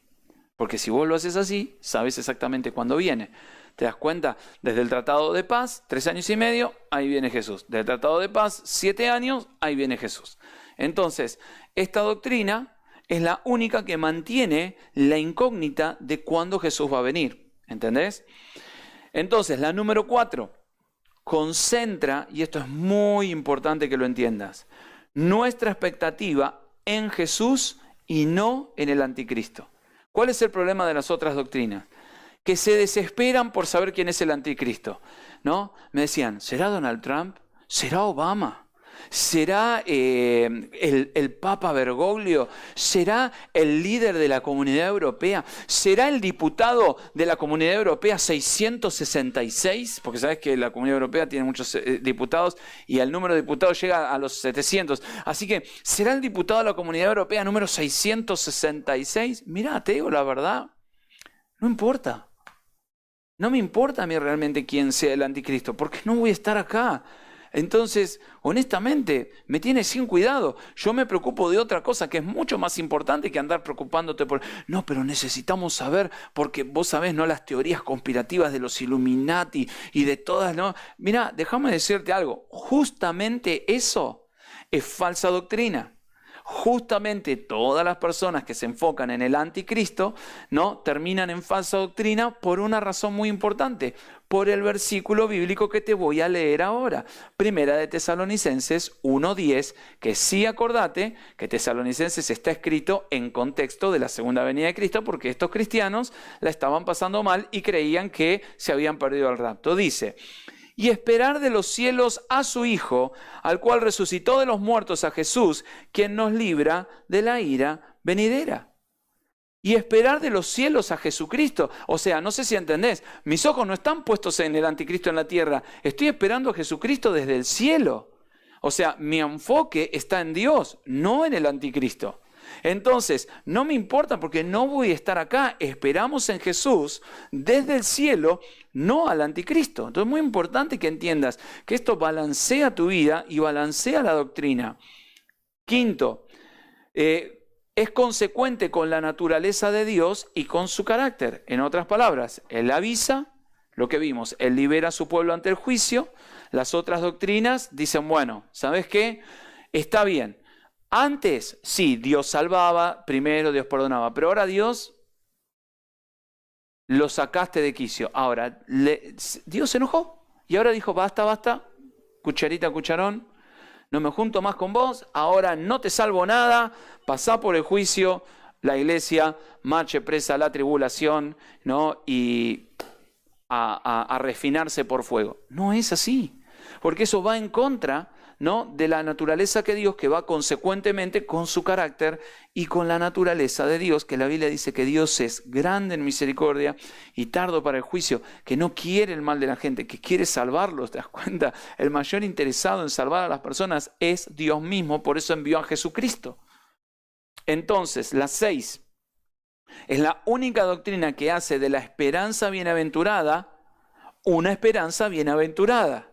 Porque si vos lo haces así, sabes exactamente cuándo viene. ¿Te das cuenta? Desde el Tratado de Paz, 3 años y medio, ahí viene Jesús. Desde el Tratado de Paz, 7 años, ahí viene Jesús. Entonces, esta doctrina es la única que mantiene la incógnita de cuándo Jesús va a venir. ¿Entendés? Entonces, la número 4, concentra, y esto es muy importante que lo entiendas, nuestra expectativa en Jesús y no en el anticristo. ¿Cuál es el problema de las otras doctrinas? Que se desesperan por saber quién es el anticristo, ¿no? Me decían, ¿será Donald Trump? ¿Será Obama? ¿Será el Papa Bergoglio? ¿Será el líder de la Comunidad Europea? ¿Será el diputado de la Comunidad Europea 666? Porque sabes que la Comunidad Europea tiene muchos diputados y el número de diputados llega a los 700. Así que, ¿será el diputado de la Comunidad Europea número 666? Mirá, te digo la verdad, no importa. No me importa a mí realmente quién sea el anticristo, porque no voy a estar acá. Entonces, honestamente, me tiene sin cuidado. Yo me preocupo de otra cosa que es mucho más importante que andar preocupándote por... No, pero necesitamos saber, porque vos sabés, ¿no? Las teorías conspirativas de los Illuminati y de todas, ¿no? Mirá, déjame decirte algo. Justamente eso es falsa doctrina. Justamente todas las personas que se enfocan en el anticristo, ¿no? Terminan en falsa doctrina por una razón muy importante, por el versículo bíblico que te voy a leer ahora. Primera de Tesalonicenses 1:10, que sí, acordate que Tesalonicenses está escrito en contexto de la segunda venida de Cristo, porque estos cristianos la estaban pasando mal y creían que se habían perdido el rapto. Dice: y esperar de los cielos a su Hijo, al cual resucitó de los muertos, a Jesús, quien nos libra de la ira venidera. Y esperar de los cielos a Jesucristo. O sea, no sé si entendés, mis ojos no están puestos en el anticristo en la tierra, estoy esperando a Jesucristo desde el cielo. O sea, mi enfoque está en Dios, no en el anticristo. Entonces, no me importa porque no voy a estar acá, esperamos en Jesús desde el cielo, no al anticristo. Entonces es muy importante que entiendas que esto balancea tu vida y balancea la doctrina. Quinto, es consecuente con la naturaleza de Dios y con su carácter. En otras palabras, Él avisa, lo que vimos, Él libera a su pueblo ante el juicio. Las otras doctrinas dicen, bueno, ¿sabes qué? Está bien. Antes, sí, Dios salvaba, primero Dios perdonaba, pero ahora Dios lo sacaste de quicio. Ahora, Dios se enojó y ahora dijo, basta, basta, cucharita, cucharón, no me junto más con vos, ahora no te salvo nada, pasá por el juicio, la iglesia marche presa a la tribulación, ¿no? Y a refinarse por fuego. No es así, porque eso va en contra, ¿no?, de la naturaleza que Dios, que va consecuentemente con su carácter y con la naturaleza de Dios, que la Biblia dice que Dios es grande en misericordia y tardo para el juicio, que no quiere el mal de la gente, que quiere salvarlos. ¿Te das cuenta? El mayor interesado en salvar a las personas es Dios mismo, por eso envió a Jesucristo. Entonces, la 6 es la única doctrina que hace de la esperanza bienaventurada una esperanza bienaventurada.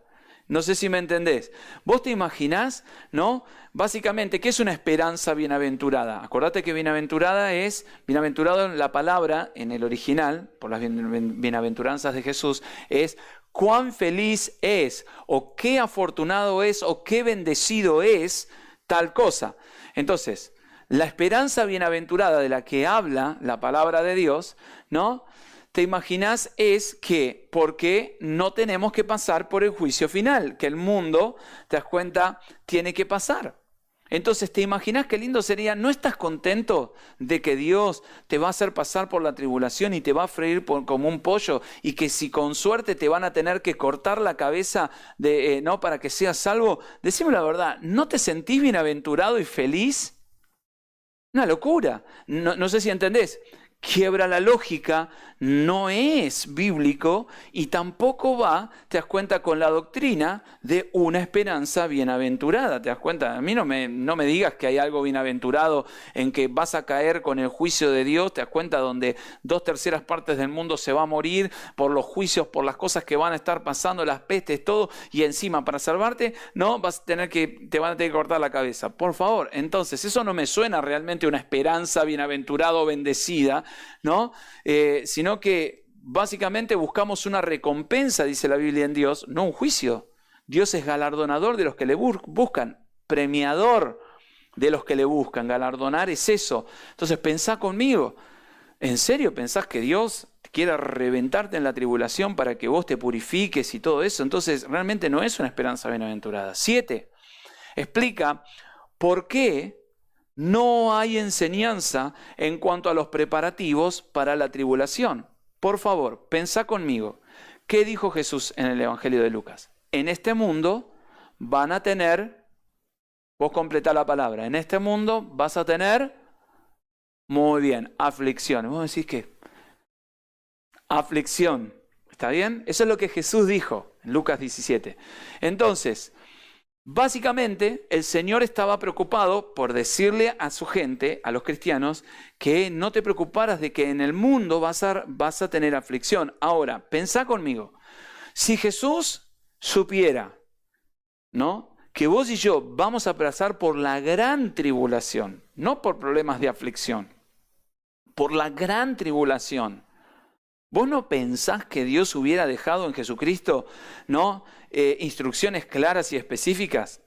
No sé si me entendés. Vos te imaginás, ¿no? Básicamente, ¿qué es una esperanza bienaventurada? Acordate que bienaventurada es, bienaventurado en la palabra, en el original, por las bienaventuranzas de Jesús, es cuán feliz es, o qué afortunado es, o qué bendecido es tal cosa. Entonces, la esperanza bienaventurada de la que habla la palabra de Dios, ¿no?, te imaginas es que, porque no tenemos que pasar por el juicio final, que el mundo, te das cuenta, tiene que pasar. Entonces, ¿te imaginas qué lindo sería? ¿No estás contento de que Dios te va a hacer pasar por la tribulación y te va a freír como un pollo? Y que si con suerte te van a tener que cortar la cabeza ¿no?, para que seas salvo. Decime la verdad, ¿no te sentís bienaventurado y feliz? Una locura. No sé si entendés. Quiebra la lógica, no es bíblico y tampoco va, te das cuenta, con la doctrina de una esperanza bienaventurada. ¿Te das cuenta? A mí no me digas que hay algo bienaventurado en que vas a caer con el juicio de Dios, te das cuenta, donde 2/3 partes del mundo se va a morir por los juicios, por las cosas que van a estar pasando, las pestes, todo, y encima para salvarte, no, te van a tener que cortar la cabeza. Por favor, entonces eso no me suena realmente una esperanza bienaventurada o bendecida, ¿no? Sino que básicamente buscamos una recompensa, dice la Biblia, en Dios, no un juicio. Dios es galardonador de los que le buscan, premiador de los que le buscan. Galardonar es eso. Entonces pensá conmigo, ¿en serio pensás que Dios quiera reventarte en la tribulación para que vos te purifiques y todo eso? Entonces realmente no es una esperanza bienaventurada. 7. Explica por qué no hay enseñanza en cuanto a los preparativos para la tribulación. Por favor, pensá conmigo. ¿Qué dijo Jesús en el Evangelio de Lucas? En este mundo van a tener, vos completá la palabra, en este mundo vas a tener, muy bien, aflicción. Vos decís que aflicción, ¿está bien? Eso es lo que Jesús dijo en Lucas 17. Entonces, básicamente, el Señor estaba preocupado por decirle a su gente, a los cristianos, que no te preocuparas de que en el mundo vas a tener aflicción. Ahora, pensá conmigo. Si Jesús supiera, ¿no?, que vos y yo vamos a pasar por la gran tribulación, no por problemas de aflicción, por la gran tribulación, ¿vos no pensás que Dios hubiera dejado en Jesucristo, ¿no?, instrucciones claras y específicas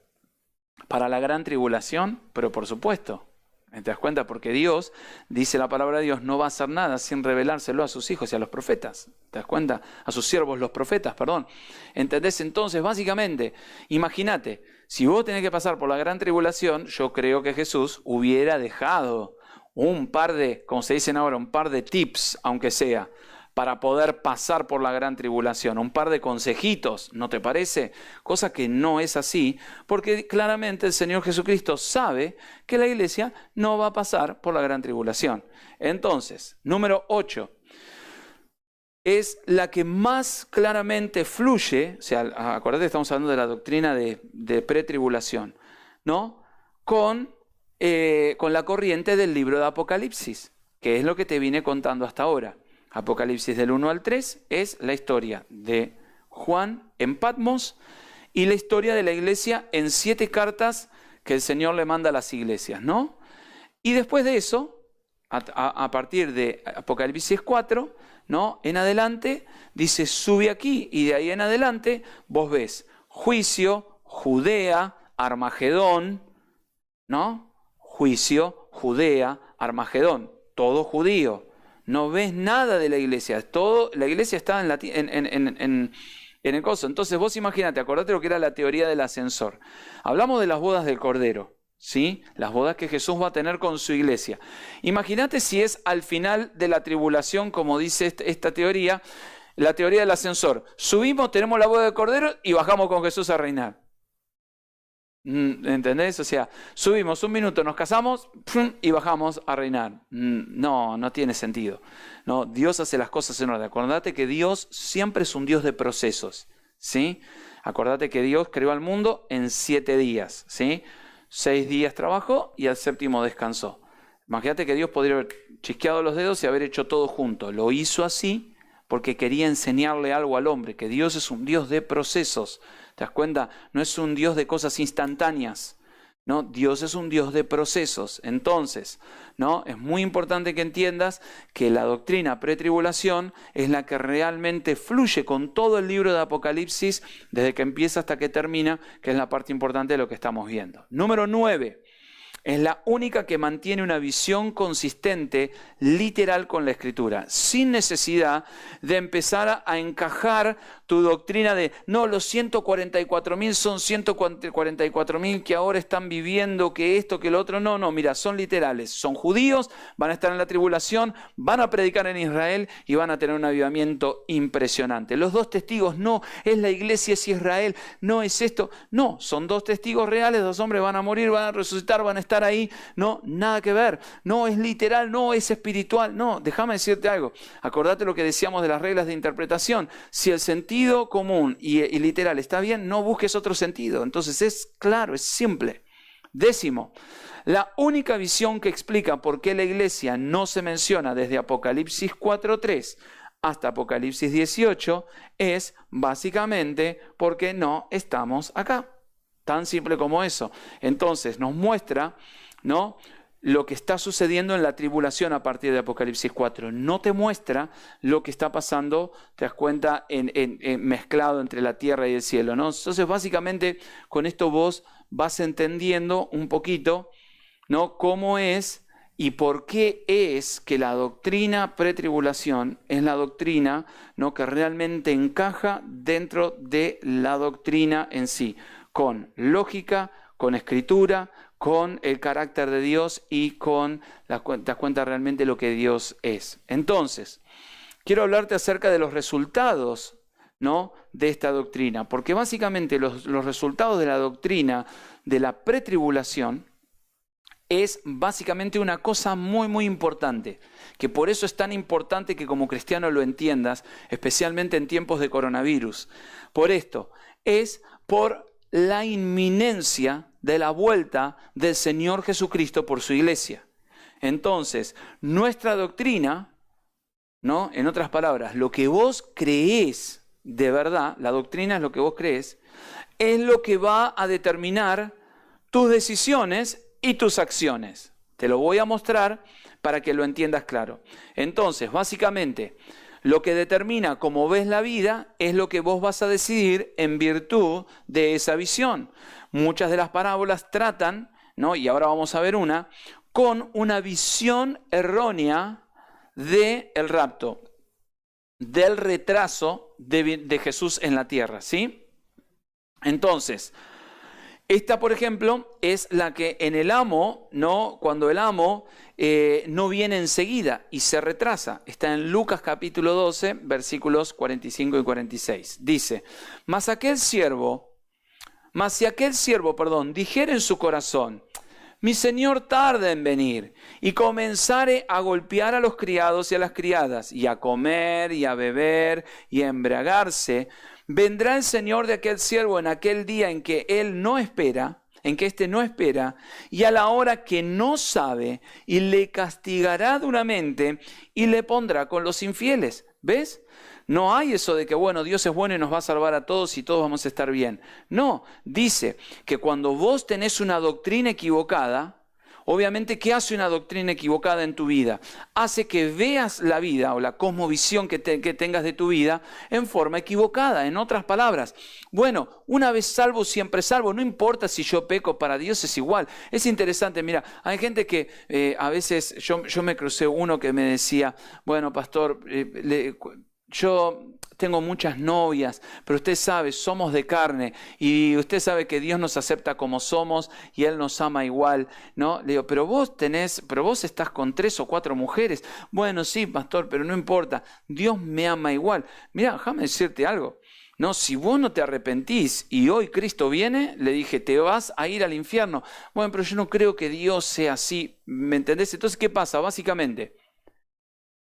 para la gran tribulación? Pero por supuesto, ¿te das cuenta? Porque Dios, dice la palabra de Dios, no va a hacer nada sin revelárselo a sus hijos y a los profetas. ¿Te das cuenta? A sus siervos los profetas, perdón. ¿Entendés? Entonces, básicamente, imagínate, si vos tenés que pasar por la gran tribulación, yo creo que Jesús hubiera dejado un par de, como se dicen ahora, un par de tips, aunque sea, para poder pasar por la gran tribulación. Un par de consejitos, ¿no te parece? Cosa que no es así, porque claramente el Señor Jesucristo sabe que la iglesia no va a pasar por la gran tribulación. Entonces, número 8. Es la que más claramente fluye, o sea, acordate, estamos hablando de la doctrina de pretribulación, ¿no? Con la corriente del libro de Apocalipsis, que es lo que te vine contando hasta ahora. Apocalipsis del 1 al 3 es la historia de Juan en Patmos y la historia de la iglesia en 7 cartas que el Señor le manda a las iglesias, ¿no? Y después de eso, a partir de Apocalipsis 4, ¿no? En adelante, dice, sube aquí, y de ahí en adelante vos ves juicio, Judea, Armagedón, ¿no? Juicio, Judea, Armagedón, todo judío. No ves nada de la iglesia, la iglesia está en el coso. Entonces vos imagínate, acordate lo que era la teoría del ascensor. Hablamos de las bodas del Cordero, ¿sí? Las bodas que Jesús va a tener con su iglesia. Imagínate si es al final de la tribulación, como dice esta teoría, la teoría del ascensor. Subimos, tenemos la boda del Cordero y bajamos con Jesús a reinar. ¿Entendés? O sea, subimos 1 minuto, nos casamos y bajamos a reinar. No tiene sentido. No, Dios hace las cosas en orden. Acordate que Dios siempre es un Dios de procesos, ¿sí? Acordate que Dios creó al mundo en 7 días, ¿sí? 6 días trabajó y al 7º descansó. Imagínate que Dios podría haber chisqueado los dedos y haber hecho todo junto. Lo hizo así porque quería enseñarle algo al hombre, que Dios es un Dios de procesos. ¿Te das cuenta? No es un Dios de cosas instantáneas, ¿no? Dios es un Dios de procesos. Entonces, ¿no? Es muy importante que entiendas que la doctrina pretribulación es la que realmente fluye con todo el libro de Apocalipsis, desde que empieza hasta que termina, que es la parte importante de lo que estamos viendo. Número 9. Es la única que mantiene una visión consistente, literal con la Escritura, sin necesidad de empezar a encajar tu doctrina de, no, los 144.000 son 144.000 que ahora están viviendo, que esto, que lo otro. No, mira, son literales, son judíos, van a estar en la tribulación, van a predicar en Israel y van a tener un avivamiento impresionante. Los 2 testigos, no, es la iglesia, es Israel, no es esto. No, son 2 testigos reales, 2 hombres van a morir, van a resucitar, van a estar ahí, no, nada que ver, no es literal, no es espiritual, no, déjame decirte algo, acordate lo que decíamos de las reglas de interpretación, si el sentido común y literal está bien, no busques otro sentido, entonces es claro, es simple. 10, la única visión que explica por qué la iglesia no se menciona desde Apocalipsis 4:3 hasta Apocalipsis 18 es básicamente porque no estamos acá. Tan simple como eso. Entonces nos muestra, ¿no?, lo que está sucediendo en la tribulación a partir de Apocalipsis 4. No te muestra lo que está pasando, te das cuenta, mezclado entre la tierra y el cielo, ¿no? Entonces básicamente con esto vos vas entendiendo un poquito, ¿no?, cómo es y por qué es que la doctrina pretribulación es la doctrina, ¿no?, que realmente encaja dentro de la doctrina en sí, con lógica, con escritura, con el carácter de Dios y con te das cuenta realmente lo que Dios es. Entonces, quiero hablarte acerca de los resultados, ¿no?, de esta doctrina, porque básicamente los resultados de la doctrina de la pretribulación es básicamente una cosa muy, muy importante, que por eso es tan importante que como cristiano lo entiendas, especialmente en tiempos de coronavirus. Por esto, es por la inminencia de la vuelta del Señor Jesucristo por su iglesia. Entonces, nuestra doctrina, ¿no?, en otras palabras, lo que vos creés de verdad, la doctrina es lo que vos creés, es lo que va a determinar tus decisiones y tus acciones. Te lo voy a mostrar para que lo entiendas claro. Entonces, básicamente, lo que determina cómo ves la vida es lo que vos vas a decidir en virtud de esa visión. Muchas de las parábolas tratan, ¿no?, y ahora vamos a ver una, con una visión errónea del rapto, del retraso de Jesús en la tierra, ¿sí? Entonces, Esta, por ejemplo, es la que en el amo, ¿no? Cuando el amo no viene enseguida y se retrasa. Está en Lucas capítulo 12, versículos 45 y 46. Dice, Mas si aquel siervo, dijere en su corazón, mi señor tarda en venir, y comenzare a golpear a los criados y a las criadas, y a comer y a beber y a embriagarse, vendrá el señor de aquel siervo en aquel día en que él no espera, en que éste no espera, y a la hora que no sabe, y le castigará duramente, y le pondrá con los infieles. ¿Ves? No hay eso de que, bueno, Dios es bueno y nos va a salvar a todos y todos vamos a estar bien. No, dice que cuando vos tenés una doctrina equivocada, obviamente, ¿qué hace una doctrina equivocada en tu vida? Hace que veas la vida o la cosmovisión que tengas de tu vida en forma equivocada. En otras palabras, bueno, una vez salvo, siempre salvo. No importa si yo peco, para Dios es igual. Es interesante, mira, hay gente que a veces, yo me crucé uno que me decía, bueno, pastor, yo tengo muchas novias, pero usted sabe, somos de carne y usted sabe que Dios nos acepta como somos y Él nos ama igual, ¿no? Le digo, pero vos estás con 3 o 4 mujeres. Bueno, sí, pastor, pero no importa, Dios me ama igual. Mira, déjame decirte algo. No, si vos no te arrepentís y hoy Cristo viene, le dije, te vas a ir al infierno. Bueno, pero yo no creo que Dios sea así, ¿me entendés? Entonces, ¿qué pasa? Básicamente,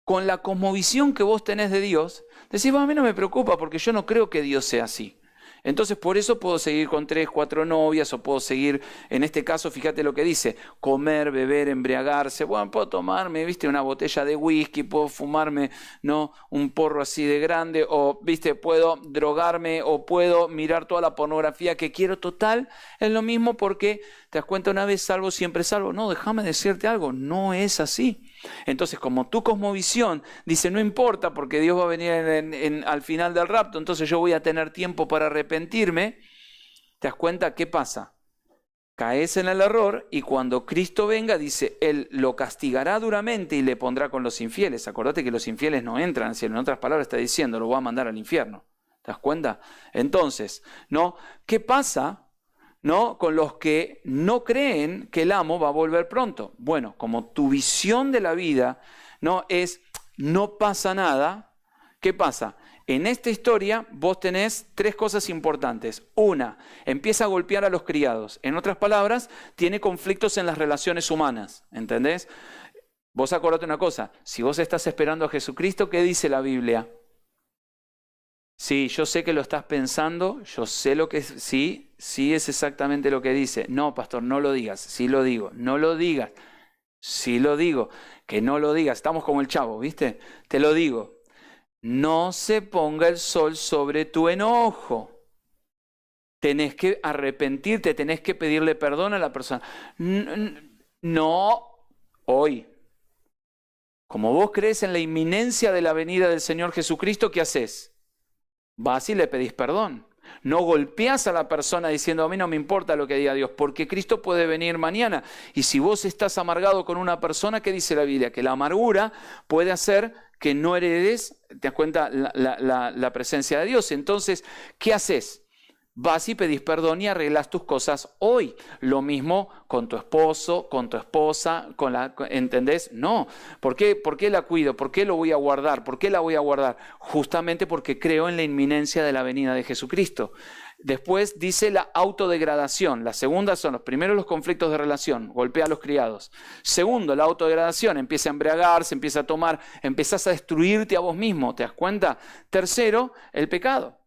con la cosmovisión que vos tenés de Dios, decís, bueno, a mí no me preocupa porque yo no creo que Dios sea así. Entonces por eso puedo seguir con 3, 4 novias o puedo seguir, en este caso, fíjate lo que dice, comer, beber, embriagarse. Bueno, puedo tomarme, viste, una botella de whisky, puedo fumarme, ¿no? Un porro así de grande o, viste, puedo drogarme o puedo mirar toda la pornografía que quiero. Total, es lo mismo porque te das cuenta, una vez salvo, siempre salvo. No, déjame decirte algo, no es así. Entonces, como tu cosmovisión dice, no importa porque Dios va a venir al final del rapto, entonces yo voy a tener tiempo para arrepentirme, ¿te das cuenta qué pasa? Caes en el error y cuando Cristo venga, dice, Él lo castigará duramente y le pondrá con los infieles. Acordate que los infieles no entran al cielo, en otras palabras está diciendo, lo va a mandar al infierno. ¿Te das cuenta? Entonces, ¿no? ¿Qué pasa? ¿No? Con los que no creen que el amo va a volver pronto. Bueno, como tu visión de la vida, ¿no? Es, no pasa nada, ¿qué pasa? En esta historia vos tenés 3 cosas importantes. Una, empieza a golpear a los criados. En otras palabras, tiene conflictos en las relaciones humanas, ¿entendés? Vos acordate una cosa, si vos estás esperando a Jesucristo, ¿qué dice la Biblia? Sí, yo sé que lo estás pensando, yo sé lo que es, sí es exactamente lo que dice. No, pastor, no lo digas, sí lo digo, no lo digas, sí lo digo, que no lo digas, estamos como el chavo, ¿viste? Te lo digo, no se ponga el sol sobre tu enojo. Tenés que arrepentirte, tenés que pedirle perdón a la persona. No, hoy. Como vos crees en la inminencia de la venida del Señor Jesucristo, ¿qué haces? Vas y le pedís perdón. No golpeás a la persona diciendo, a mí no me importa lo que diga Dios, porque Cristo puede venir mañana. Y si vos estás amargado con una persona, ¿qué dice la Biblia? Que la amargura puede hacer que no heredes, te das cuenta, la presencia de Dios. Entonces, ¿qué haces? Vas y pedís perdón y arreglas tus cosas hoy. Lo mismo con tu esposo, con tu esposa, ¿entendés? No. ¿Por qué la cuido? ¿Por qué lo voy a guardar? ¿Por qué la voy a guardar? Justamente porque creo en la inminencia de la venida de Jesucristo. Después dice la autodegradación. La segunda son los primeros los conflictos de relación, golpea a los criados. Segundo, la autodegradación, empieza a embriagarse, empieza a tomar, empezás a destruirte a vos mismo, ¿te das cuenta? Tercero, el pecado.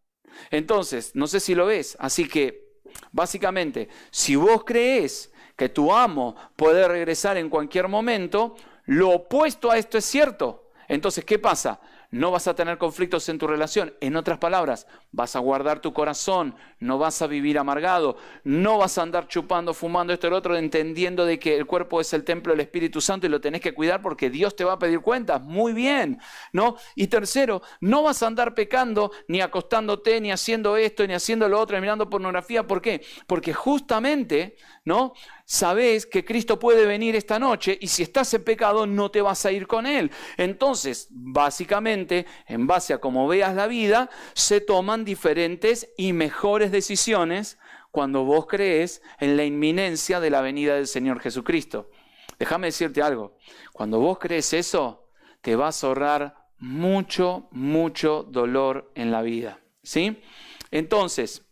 Entonces, no sé si lo ves, así que básicamente, si vos creés que tu amo puede regresar en cualquier momento, lo opuesto a esto es cierto. Entonces, ¿qué pasa? No vas a tener conflictos en tu relación. En otras palabras, vas a guardar tu corazón, no vas a vivir amargado, no vas a andar chupando, fumando esto y lo otro, entendiendo de que el cuerpo es el templo del Espíritu Santo y lo tenés que cuidar porque Dios te va a pedir cuentas. Muy bien, ¿no? Y tercero, no vas a andar pecando, ni acostándote, ni haciendo esto, ni haciendo lo otro, ni mirando pornografía. ¿Por qué? Porque justamente, ¿no? Sabés que Cristo puede venir esta noche y si estás en pecado no te vas a ir con Él. Entonces, básicamente, en base a cómo veas la vida, se toman diferentes y mejores decisiones cuando vos crees en la inminencia de la venida del Señor Jesucristo. Déjame decirte algo, cuando vos crees eso, te vas a ahorrar mucho, mucho dolor en la vida, ¿sí? Entonces,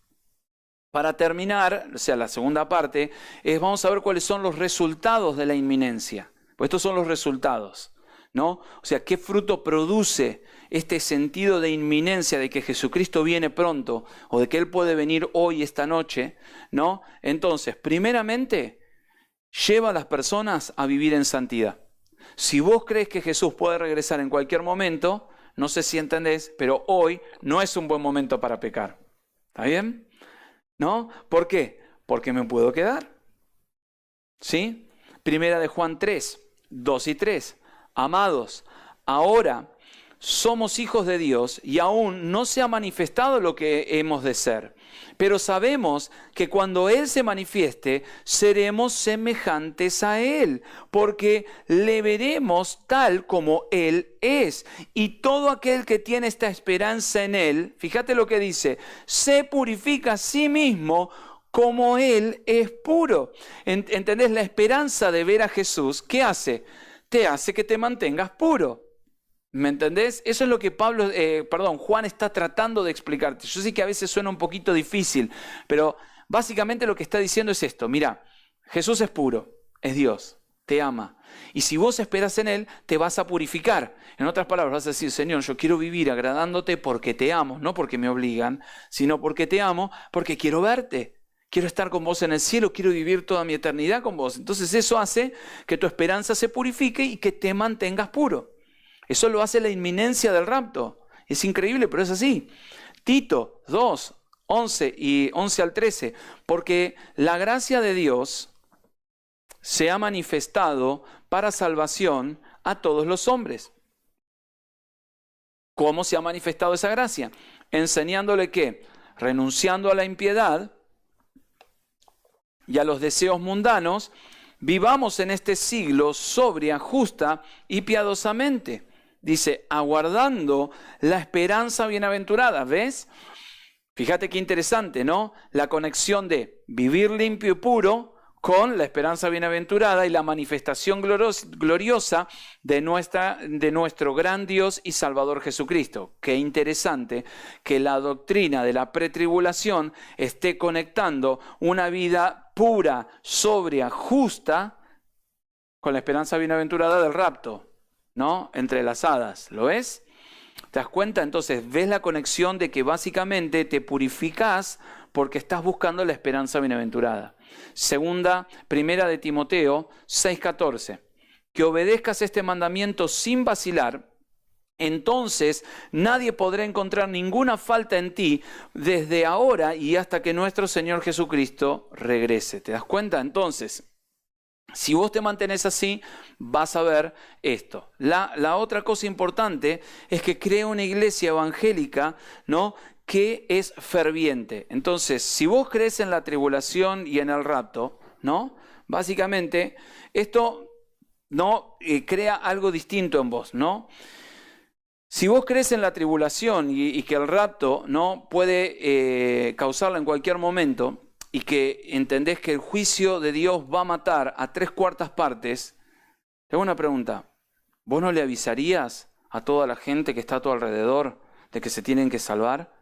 para terminar, o sea, la segunda parte, vamos a ver cuáles son los resultados de la inminencia. Pues estos son los resultados, ¿no? O sea, ¿qué fruto produce este sentido de inminencia de que Jesucristo viene pronto o de que Él puede venir hoy, esta noche, ¿no? Entonces, primeramente, lleva a las personas a vivir en santidad. Si vos crees que Jesús puede regresar en cualquier momento, no sé si entendés, pero hoy no es un buen momento para pecar. ¿Está bien? ¿No? ¿Por qué? Porque me puedo quedar. ¿Sí? Primera de Juan 3, 2 y 3. Amados, ahora somos hijos de Dios y aún no se ha manifestado lo que hemos de ser. Pero sabemos que cuando Él se manifieste, seremos semejantes a Él, porque le veremos tal como Él es. Y todo aquel que tiene esta esperanza en Él, fíjate lo que dice, se purifica a sí mismo como Él es puro. ¿Entendés? La esperanza de ver a Jesús, ¿qué hace? Te hace que te mantengas puro. ¿Me entendés? Eso es lo que Juan está tratando de explicarte. Yo sé que a veces suena un poquito difícil, pero básicamente lo que está diciendo es esto. Mira, Jesús es puro, es Dios, te ama. Y si vos esperas en Él, te vas a purificar. En otras palabras, vas a decir, Señor, yo quiero vivir agradándote porque te amo, no porque me obligan, sino porque te amo, porque quiero verte. Quiero estar con vos en el cielo, quiero vivir toda mi eternidad con vos. Entonces eso hace que tu esperanza se purifique y que te mantengas puro. Eso lo hace la inminencia del rapto. Es increíble, pero es así. Tito 2, 11 y 11 al 13. Porque la gracia de Dios se ha manifestado para salvación a todos los hombres. ¿Cómo se ha manifestado esa gracia? Enseñándole que, renunciando a la impiedad y a los deseos mundanos, vivamos en este siglo sobria, justa y piadosamente. Dice, aguardando la esperanza bienaventurada. ¿Ves? Fíjate qué interesante, ¿no? La conexión de vivir limpio y puro con la esperanza bienaventurada y la manifestación gloriosa de nuestro gran Dios y Salvador Jesucristo. Qué interesante que la doctrina de la pretribulación esté conectando una vida pura, sobria, justa con la esperanza bienaventurada del rapto, ¿no? Entrelazadas, ¿lo ves? ¿Te das cuenta? Entonces, ves la conexión de que básicamente te purificás porque estás buscando la esperanza bienaventurada. Primera de Timoteo 6:14. Que obedezcas este mandamiento sin vacilar, entonces nadie podrá encontrar ninguna falta en ti desde ahora y hasta que nuestro Señor Jesucristo regrese. ¿Te das cuenta? Entonces, si vos te mantenés así, vas a ver esto. La otra cosa importante es que crea una iglesia evangélica, ¿no?, que es ferviente. Entonces, si vos crees en la tribulación y en el rapto, ¿no?, básicamente esto no crea algo distinto en vos, ¿no? Si vos crees en la tribulación y que el rapto no puede causarla en cualquier momento, y que entendés que el juicio de Dios va a matar a 3/4 partes, te hago una pregunta. ¿Vos no le avisarías a toda la gente que está a tu alrededor de que se tienen que salvar?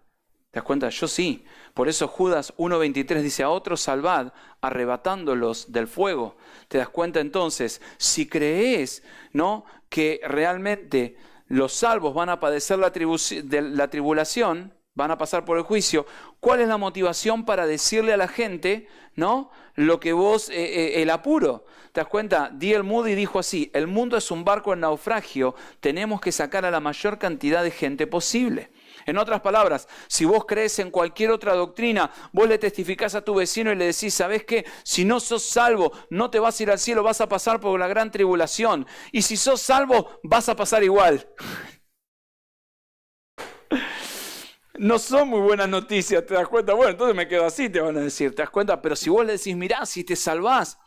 ¿Te das cuenta? Yo sí. Por eso Judas 1:23 dice, a otros salvad, arrebatándolos del fuego. ¿Te das cuenta entonces? Si crees, ¿no?, que realmente los salvos van a padecer la tribulación, van a pasar por el juicio, ¿cuál es la motivación para decirle a la gente, ¿no?, lo que vos, el apuro? ¿Te das cuenta? D.L. Moody dijo así, el mundo es un barco en naufragio, tenemos que sacar a la mayor cantidad de gente posible. En otras palabras, si vos crees en cualquier otra doctrina, vos le testificás a tu vecino y le decís, ¿sabés qué? Si no sos salvo, no te vas a ir al cielo, vas a pasar por la gran tribulación. Y si sos salvo, vas a pasar igual. No son muy buenas noticias, ¿te das cuenta? Bueno, entonces me quedo así, te van a decir, ¿te das cuenta? Pero si vos le decís, mirá, si te salvás,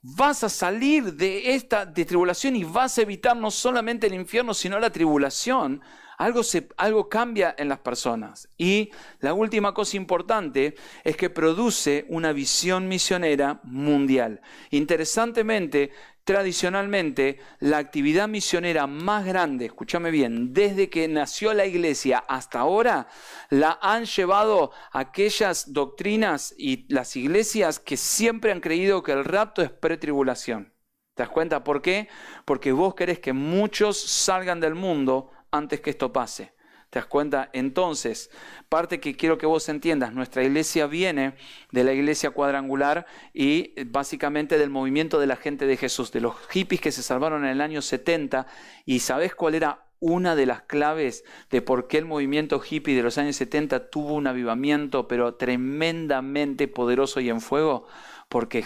vas a salir de esta tribulación y vas a evitar no solamente el infierno, sino la tribulación. Algo cambia en las personas. Y la última cosa importante es que produce una visión misionera mundial. Interesantemente, tradicionalmente, la actividad misionera más grande, escúchame bien, desde que nació la iglesia hasta ahora, la han llevado aquellas doctrinas y las iglesias que siempre han creído que el rapto es pretribulación. ¿Te das cuenta por qué? Porque vos querés que muchos salgan del mundo antes que esto pase. ¿Te das cuenta? Entonces, parte que quiero que vos entiendas, nuestra iglesia viene de la iglesia cuadrangular y básicamente del movimiento de la gente de Jesús, de los hippies que se salvaron en el año 70. ¿Y sabés cuál era una de las claves de por qué el movimiento hippie de los años 70 tuvo un avivamiento pero tremendamente poderoso y en fuego? Porque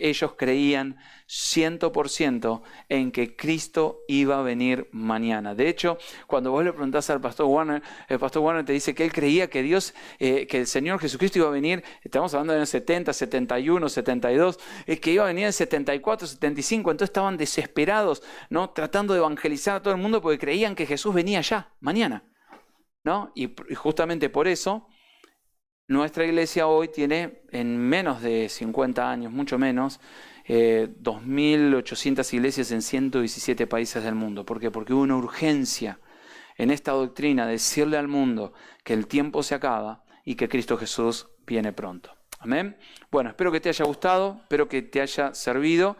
ellos creían 100% en que Cristo iba a venir mañana. De hecho, cuando vos le preguntás al pastor Warner, el pastor Warner te dice que él creía que Dios, que el Señor Jesucristo iba a venir, estamos hablando de los 70, 71, 72, que iba a venir en 74, 75, entonces estaban desesperados, ¿no? Tratando de evangelizar a todo el mundo porque creían que Jesús venía ya, mañana, ¿no? Y justamente por eso, nuestra iglesia hoy tiene en menos de 50 años, mucho menos, 2.800 iglesias en 117 países del mundo. ¿Por qué? Porque hubo una urgencia en esta doctrina de decirle al mundo que el tiempo se acaba y que Cristo Jesús viene pronto. Amén. Bueno, espero que te haya gustado, espero que te haya servido.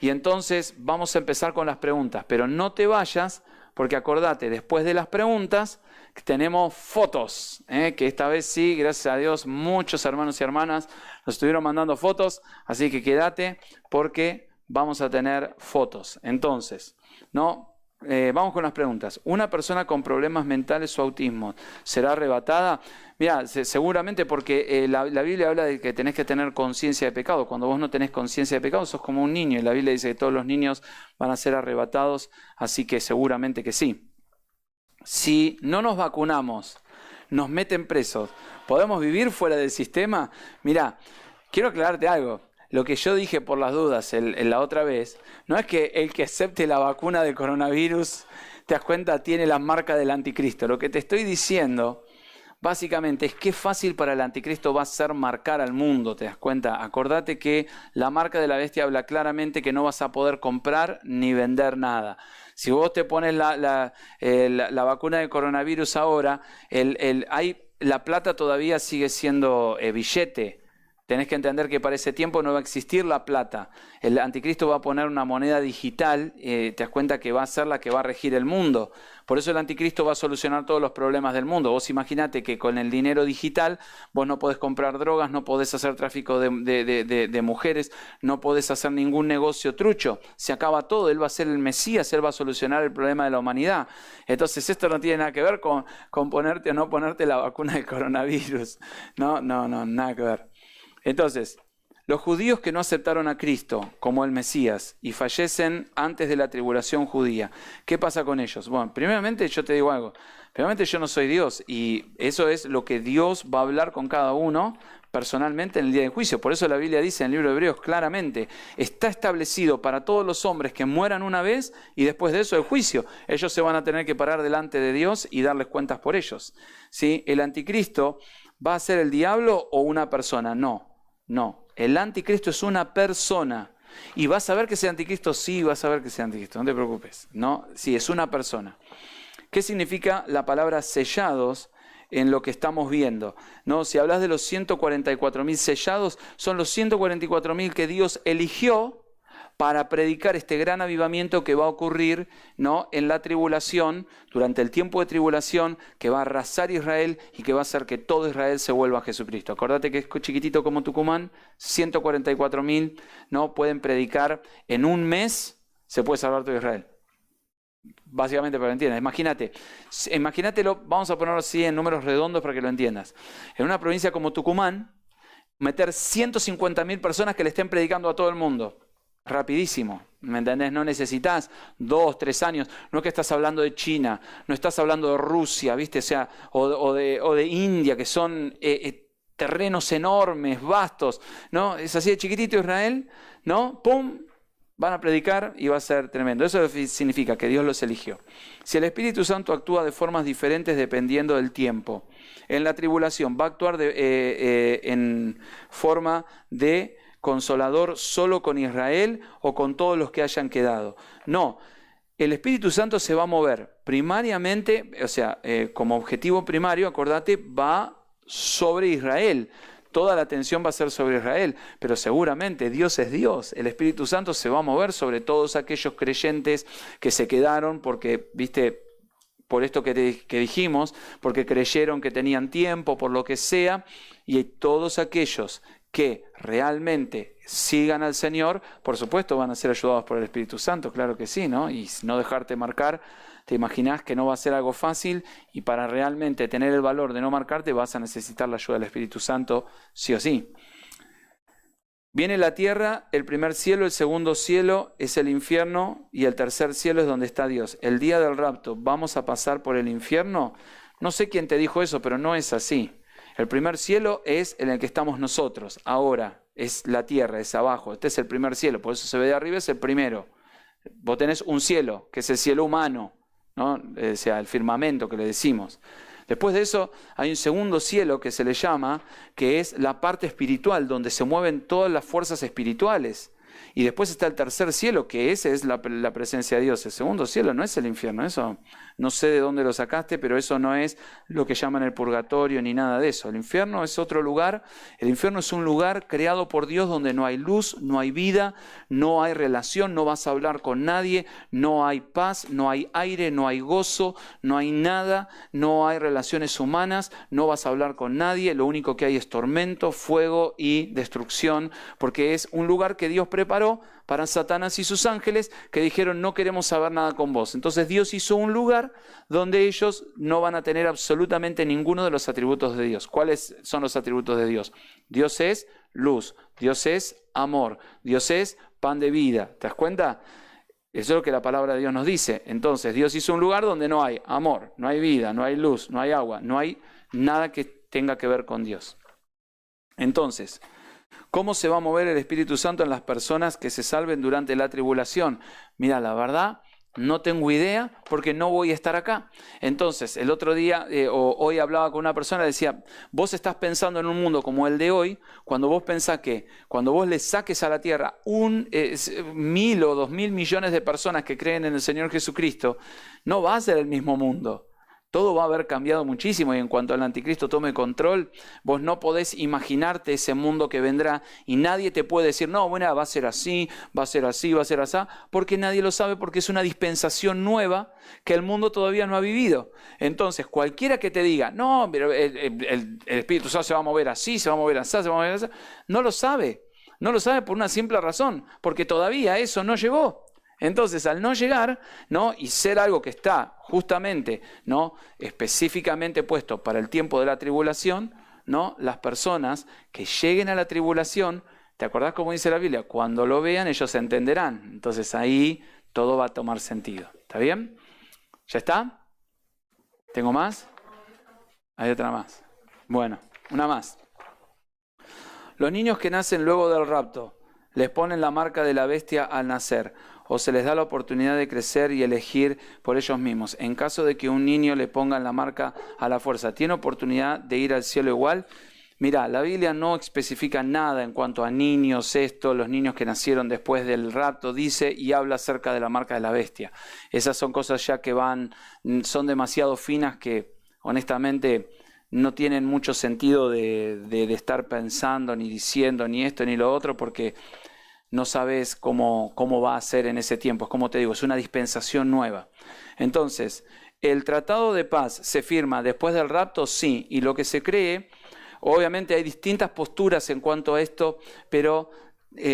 Y entonces vamos a empezar con las preguntas, pero no te vayas, porque acordate, después de las preguntas tenemos fotos, que esta vez sí, gracias a Dios, muchos hermanos y hermanas nos estuvieron mandando fotos, así que quédate porque vamos a tener fotos. Entonces, vamos con las preguntas. ¿Una persona con problemas mentales o autismo será arrebatada? Mira, seguramente porque la Biblia habla de que tenés que tener conciencia de pecado. Cuando vos no tenés conciencia de pecado, sos como un niño. Y la Biblia dice que todos los niños van a ser arrebatados, así que seguramente que sí. Si no nos vacunamos, nos meten presos, ¿podemos vivir fuera del sistema? Mirá, quiero aclararte algo. Lo que yo dije por las dudas la otra vez, no es que el que acepte la vacuna del coronavirus, te das cuenta, tiene la marca del anticristo. Lo que te estoy diciendo, básicamente, es que fácil para el anticristo va a ser marcar al mundo, ¿te das cuenta? Acordate que la marca de la bestia habla claramente que no vas a poder comprar ni vender nada. Si vos te pones la vacuna del coronavirus ahora, la plata todavía sigue siendo billete. Tenés que entender que para ese tiempo no va a existir la plata. El anticristo va a poner una moneda digital, te das cuenta que va a ser la que va a regir el mundo. Por eso el anticristo va a solucionar todos los problemas del mundo. Vos imaginate que con el dinero digital vos no podés comprar drogas, no podés hacer tráfico de mujeres, no podés hacer ningún negocio trucho. Se acaba todo, él va a ser el Mesías, él va a solucionar el problema de la humanidad. Entonces esto no tiene nada que ver con ponerte o no ponerte la vacuna del coronavirus. No, nada que ver. Entonces, los judíos que no aceptaron a Cristo como el Mesías y fallecen antes de la tribulación judía, ¿qué pasa con ellos? Bueno, primeramente yo te digo algo, primeramente yo no soy Dios y eso es lo que Dios va a hablar con cada uno personalmente en el día del juicio. Por eso la Biblia dice en el libro de Hebreos claramente, está establecido para todos los hombres que mueran una vez y después de eso el juicio. Ellos se van a tener que parar delante de Dios y darles cuentas por ellos. ¿Sí? ¿El anticristo va a ser el diablo o una persona? No, el anticristo es una persona. ¿Y vas a ver que sea anticristo? Sí, vas a ver que sea anticristo, no te preocupes. No, sí, es una persona. ¿Qué significa la palabra sellados en lo que estamos viendo? ¿No? Si hablas de los 144.000 sellados, son los 144.000 que Dios eligió para predicar este gran avivamiento que va a ocurrir, ¿no?, en la tribulación, durante el tiempo de tribulación, que va a arrasar Israel y que va a hacer que todo Israel se vuelva a Jesucristo. Acordate que es chiquitito como Tucumán, 144.000, ¿no?, pueden predicar en un mes, se puede salvar todo Israel. Básicamente para que lo entiendas. Imagínatelo, vamos a ponerlo así en números redondos para que lo entiendas. En una provincia como Tucumán, meter 150.000 personas que le estén predicando a todo el mundo. Rapidísimo, ¿me entendés? No necesitas 2, 3 años. No es que estás hablando de China, no estás hablando de Rusia, ¿viste? O de India, que son terrenos enormes, vastos, ¿no? Es así de chiquitito Israel, ¿no? ¡Pum! Van a predicar y va a ser tremendo. Eso significa que Dios los eligió. Si el Espíritu Santo actúa de formas diferentes dependiendo del tiempo, en la tribulación va a actuar en forma de consolador solo con Israel o con todos los que hayan quedado. No, el Espíritu Santo se va a mover primariamente, o sea, como objetivo primario, acordate, va sobre Israel. Toda la atención va a ser sobre Israel, pero seguramente Dios es Dios. El Espíritu Santo se va a mover sobre todos aquellos creyentes que se quedaron porque, viste, por esto que dijimos, porque creyeron que tenían tiempo, por lo que sea, y todos aquellos que realmente sigan al Señor, por supuesto van a ser ayudados por el Espíritu Santo, claro que sí, ¿no? Y no dejarte marcar. Te imaginás que no va a ser algo fácil y para realmente tener el valor de no marcarte vas a necesitar la ayuda del Espíritu Santo sí o sí. Viene la tierra, el primer cielo, el segundo cielo es el infierno y el tercer cielo es donde está Dios. El día del rapto, ¿vamos a pasar por el infierno? No sé quién te dijo eso, pero no es así. El primer cielo es en el que estamos nosotros, ahora es la tierra, es abajo. Este es el primer cielo, por eso se ve de arriba, es el primero. Vos tenés un cielo, que es el cielo humano, ¿no? O sea, el firmamento que le decimos. Después de eso hay un segundo cielo que se le llama, que es la parte espiritual, donde se mueven todas las fuerzas espirituales. Y después está el tercer cielo, que ese es la presencia de Dios. El segundo cielo no es el infierno, eso no sé de dónde lo sacaste, pero eso no es lo que llaman el purgatorio ni nada de eso. El infierno es otro lugar. El infierno es un lugar creado por Dios donde no hay luz, no hay vida, no hay relación, no vas a hablar con nadie, no hay paz, no hay aire, no hay gozo, no hay nada, no hay relaciones humanas, no vas a hablar con nadie, lo único que hay es tormento, fuego y destrucción, porque es un lugar que Dios preparó para Satanás y sus ángeles que dijeron no queremos saber nada con vos. Entonces Dios hizo un lugar donde ellos no van a tener absolutamente ninguno de los atributos de Dios. ¿Cuáles son los atributos de Dios? Dios es luz, Dios es amor, Dios es pan de vida. ¿Te das cuenta? Eso es lo que la palabra de Dios nos dice. Entonces Dios hizo un lugar donde no hay amor, no hay vida, no hay luz, no hay agua, no hay nada que tenga que ver con Dios. Entonces, ¿cómo se va a mover el Espíritu Santo en las personas que se salven durante la tribulación? Mira, la verdad, no tengo idea porque no voy a estar acá. Entonces, el otro día, hoy hablaba con una persona, decía, vos estás pensando en un mundo como el de hoy, cuando vos pensás que cuando vos le saques a la tierra 1.000 o 2.000 millones de personas que creen en el Señor Jesucristo, no va a ser el mismo mundo. Todo va a haber cambiado muchísimo y en cuanto el anticristo tome control, vos no podés imaginarte ese mundo que vendrá y nadie te puede decir, no, bueno, va a ser así, va a ser así, va a ser así, porque nadie lo sabe porque es una dispensación nueva que el mundo todavía no ha vivido. Entonces, cualquiera que te diga, no, pero el Espíritu Santo se va a mover así, se va a mover así, se va a mover así, no lo sabe. No lo sabe por una simple razón, porque todavía eso no llegó. Entonces, al no llegar, ¿no? Y ser algo que está justamente, ¿no? específicamente puesto para el tiempo de la tribulación, ¿no? Las personas que lleguen a la tribulación, ¿te acordás cómo dice la Biblia? Cuando lo vean, ellos entenderán. Entonces ahí todo va a tomar sentido. ¿Está bien? ¿Ya está? ¿Tengo más? Hay otra más. Bueno, una más. Los niños que nacen luego del rapto, les ponen la marca de la bestia al nacer, o se les da la oportunidad de crecer y elegir por ellos mismos. En caso de que un niño le pongan la marca a la fuerza, ¿tiene oportunidad de ir al cielo igual? Mirá, la Biblia no especifica nada en cuanto a niños, los niños que nacieron después del rapto, dice y habla acerca de la marca de la bestia. Esas son cosas ya que son demasiado finas que honestamente no tienen mucho sentido de estar pensando, ni diciendo, ni esto, ni lo otro, porque no sabes cómo va a ser en ese tiempo. Es como te digo, es una dispensación nueva. Entonces, ¿el tratado de paz se firma después del rapto? Sí. Y lo que se cree, obviamente hay distintas posturas en cuanto a esto, pero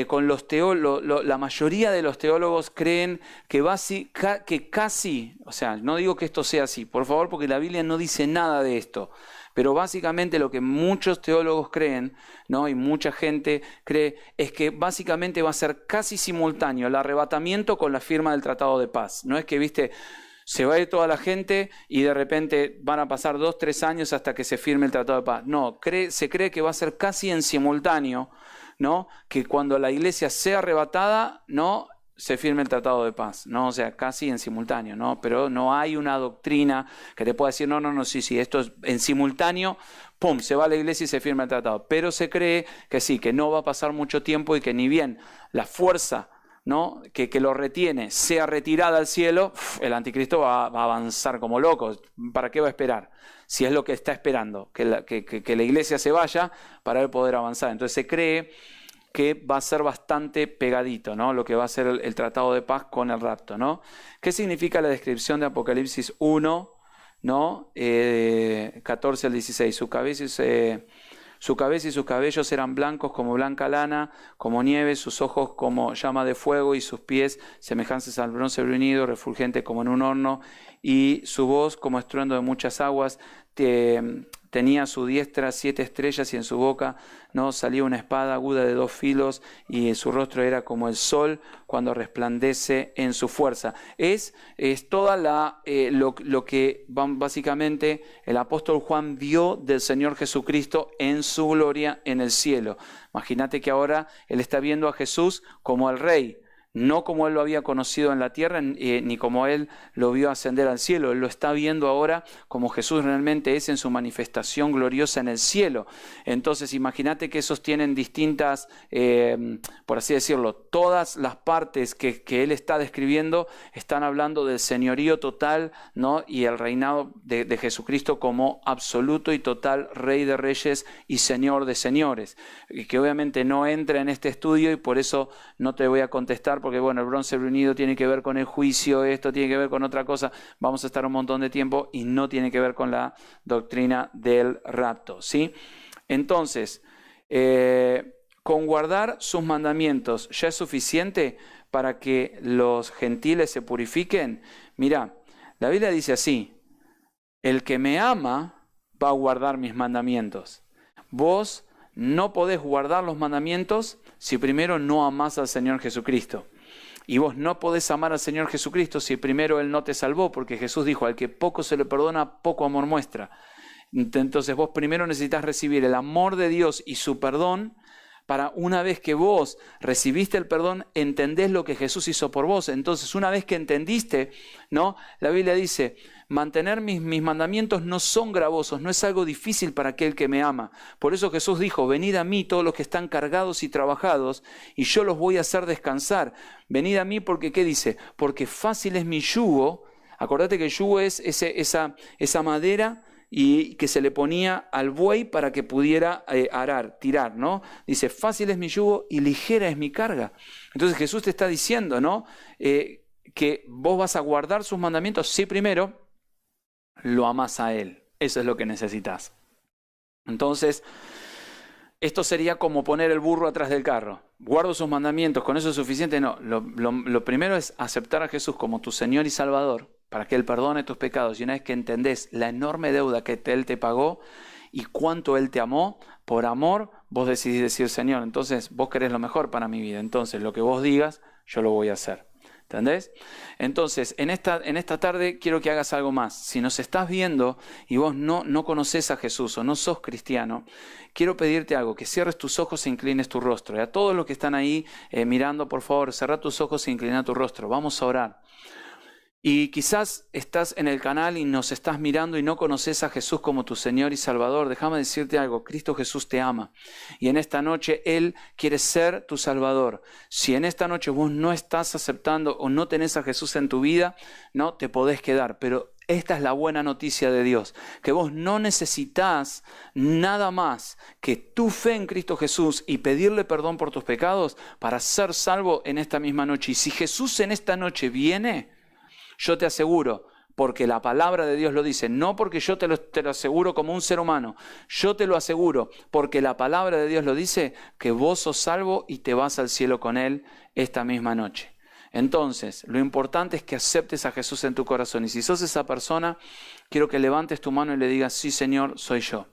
con la mayoría de los teólogos creen que casi, o sea, no digo que esto sea así, por favor, porque la Biblia no dice nada de esto. Pero básicamente lo que muchos teólogos creen, ¿no? Y mucha gente cree, es que básicamente va a ser casi simultáneo el arrebatamiento con la firma del Tratado de Paz. No es que, viste, se va a ir toda la gente y de repente van a pasar 2, 3 años hasta que se firme el Tratado de Paz. No, se cree que va a ser casi en simultáneo, ¿no? Que cuando la iglesia sea arrebatada, ¿no?, se firme el Tratado de Paz, ¿no? O sea, casi en simultáneo, ¿no? Pero no hay una doctrina que te pueda decir, no, sí, esto es en simultáneo, pum, se va a la iglesia y se firma el tratado. Pero se cree que sí, que no va a pasar mucho tiempo y que ni bien la fuerza, ¿no?, que lo retiene sea retirada al cielo, el anticristo va a avanzar como loco. ¿Para qué va a esperar? Si es lo que está esperando, que la iglesia se vaya para él poder avanzar. Entonces se cree que va a ser bastante pegadito, ¿no?, lo que va a ser el tratado de paz con el rapto, ¿no? ¿Qué significa la descripción de Apocalipsis 1, ¿no? 14 al 16? Su cabeza y sus cabellos eran blancos como blanca lana, como nieve, sus ojos como llama de fuego y sus pies semejantes al bronce bruñido, refulgente como en un horno, y su voz como estruendo de muchas aguas. Tenía a su diestra 7 estrellas y en su boca, ¿no?, salía una espada aguda de 2 filos y su rostro era como el sol cuando resplandece en su fuerza. Es toda lo que básicamente el apóstol Juan vio del Señor Jesucristo en su gloria en el cielo. Imagínate que ahora él está viendo a Jesús como el Rey, no como él lo había conocido en la tierra, ni como él lo vio ascender al cielo. Él lo está viendo ahora como Jesús realmente es en su manifestación gloriosa en el cielo. Entonces imagínate que esos tienen distintas, por así decirlo, todas las partes que él está describiendo están hablando del señorío total, ¿no?, y el reinado de Jesucristo como absoluto y total Rey de reyes y Señor de señores. Y que obviamente no entra en este estudio y por eso no te voy a contestar, porque bueno, el bronce bruñido tiene que ver con el juicio, esto tiene que ver con otra cosa, vamos a estar un montón de tiempo y no tiene que ver con la doctrina del rapto, ¿sí? Entonces, con guardar sus mandamientos ya es suficiente para que los gentiles se purifiquen. Mira, la Biblia dice así: el que me ama va a guardar mis mandamientos. Vos no podés guardar los mandamientos si primero no amás al Señor Jesucristo. Y vos no podés amar al Señor Jesucristo si primero Él no te salvó, porque Jesús dijo, al que poco se le perdona, poco amor muestra. Entonces vos primero necesitas recibir el amor de Dios y su perdón, para una vez que vos recibiste el perdón, entendés lo que Jesús hizo por vos. Entonces una vez que entendiste, ¿no?, la Biblia dice, mantener mis mandamientos no son gravosos, no es algo difícil para aquel que me ama. Por eso Jesús dijo, venid a mí todos los que están cargados y trabajados, y yo los voy a hacer descansar. Venid a mí porque, ¿qué dice? Porque fácil es mi yugo. Acordate que el yugo es esa madera y que se le ponía al buey para que pudiera arar, tirar, ¿no? Dice, fácil es mi yugo y ligera es mi carga. Entonces Jesús te está diciendo, ¿no?, que vos vas a guardar sus mandamientos si primero lo amás a Él. Eso es lo que necesitas. Entonces, esto sería como poner el burro atrás del carro. Guardo sus mandamientos, ¿con eso es suficiente? No, lo primero es aceptar a Jesús como tu Señor y Salvador, para que Él perdone tus pecados. Y una vez que entendés la enorme deuda que Él te pagó y cuánto Él te amó, por amor vos decidís decir, Señor, entonces vos querés lo mejor para mi vida. Entonces lo que vos digas, yo lo voy a hacer. ¿Entendés? Entonces, en esta tarde quiero que hagas algo más. Si nos estás viendo y vos no conoces a Jesús o no sos cristiano, quiero pedirte algo, que cierres tus ojos e inclines tu rostro. Y a todos los que están ahí mirando, por favor, cerrá tus ojos e inclina tu rostro. Vamos a orar. Y quizás estás en el canal y nos estás mirando y no conoces a Jesús como tu Señor y Salvador. Déjame decirte algo, Cristo Jesús te ama. Y en esta noche Él quiere ser tu Salvador. Si en esta noche vos no estás aceptando o no tenés a Jesús en tu vida, no te podés quedar. Pero esta es la buena noticia de Dios, que vos no necesitas nada más que tu fe en Cristo Jesús y pedirle perdón por tus pecados para ser salvo en esta misma noche. Y si Jesús en esta noche viene, yo te aseguro, porque la palabra de Dios lo dice, no porque yo te lo aseguro como un ser humano, yo te lo aseguro porque la palabra de Dios lo dice, que vos sos salvo y te vas al cielo con Él esta misma noche. Entonces, lo importante es que aceptes a Jesús en tu corazón. Y si sos esa persona, quiero que levantes tu mano y le digas, sí, Señor, soy yo.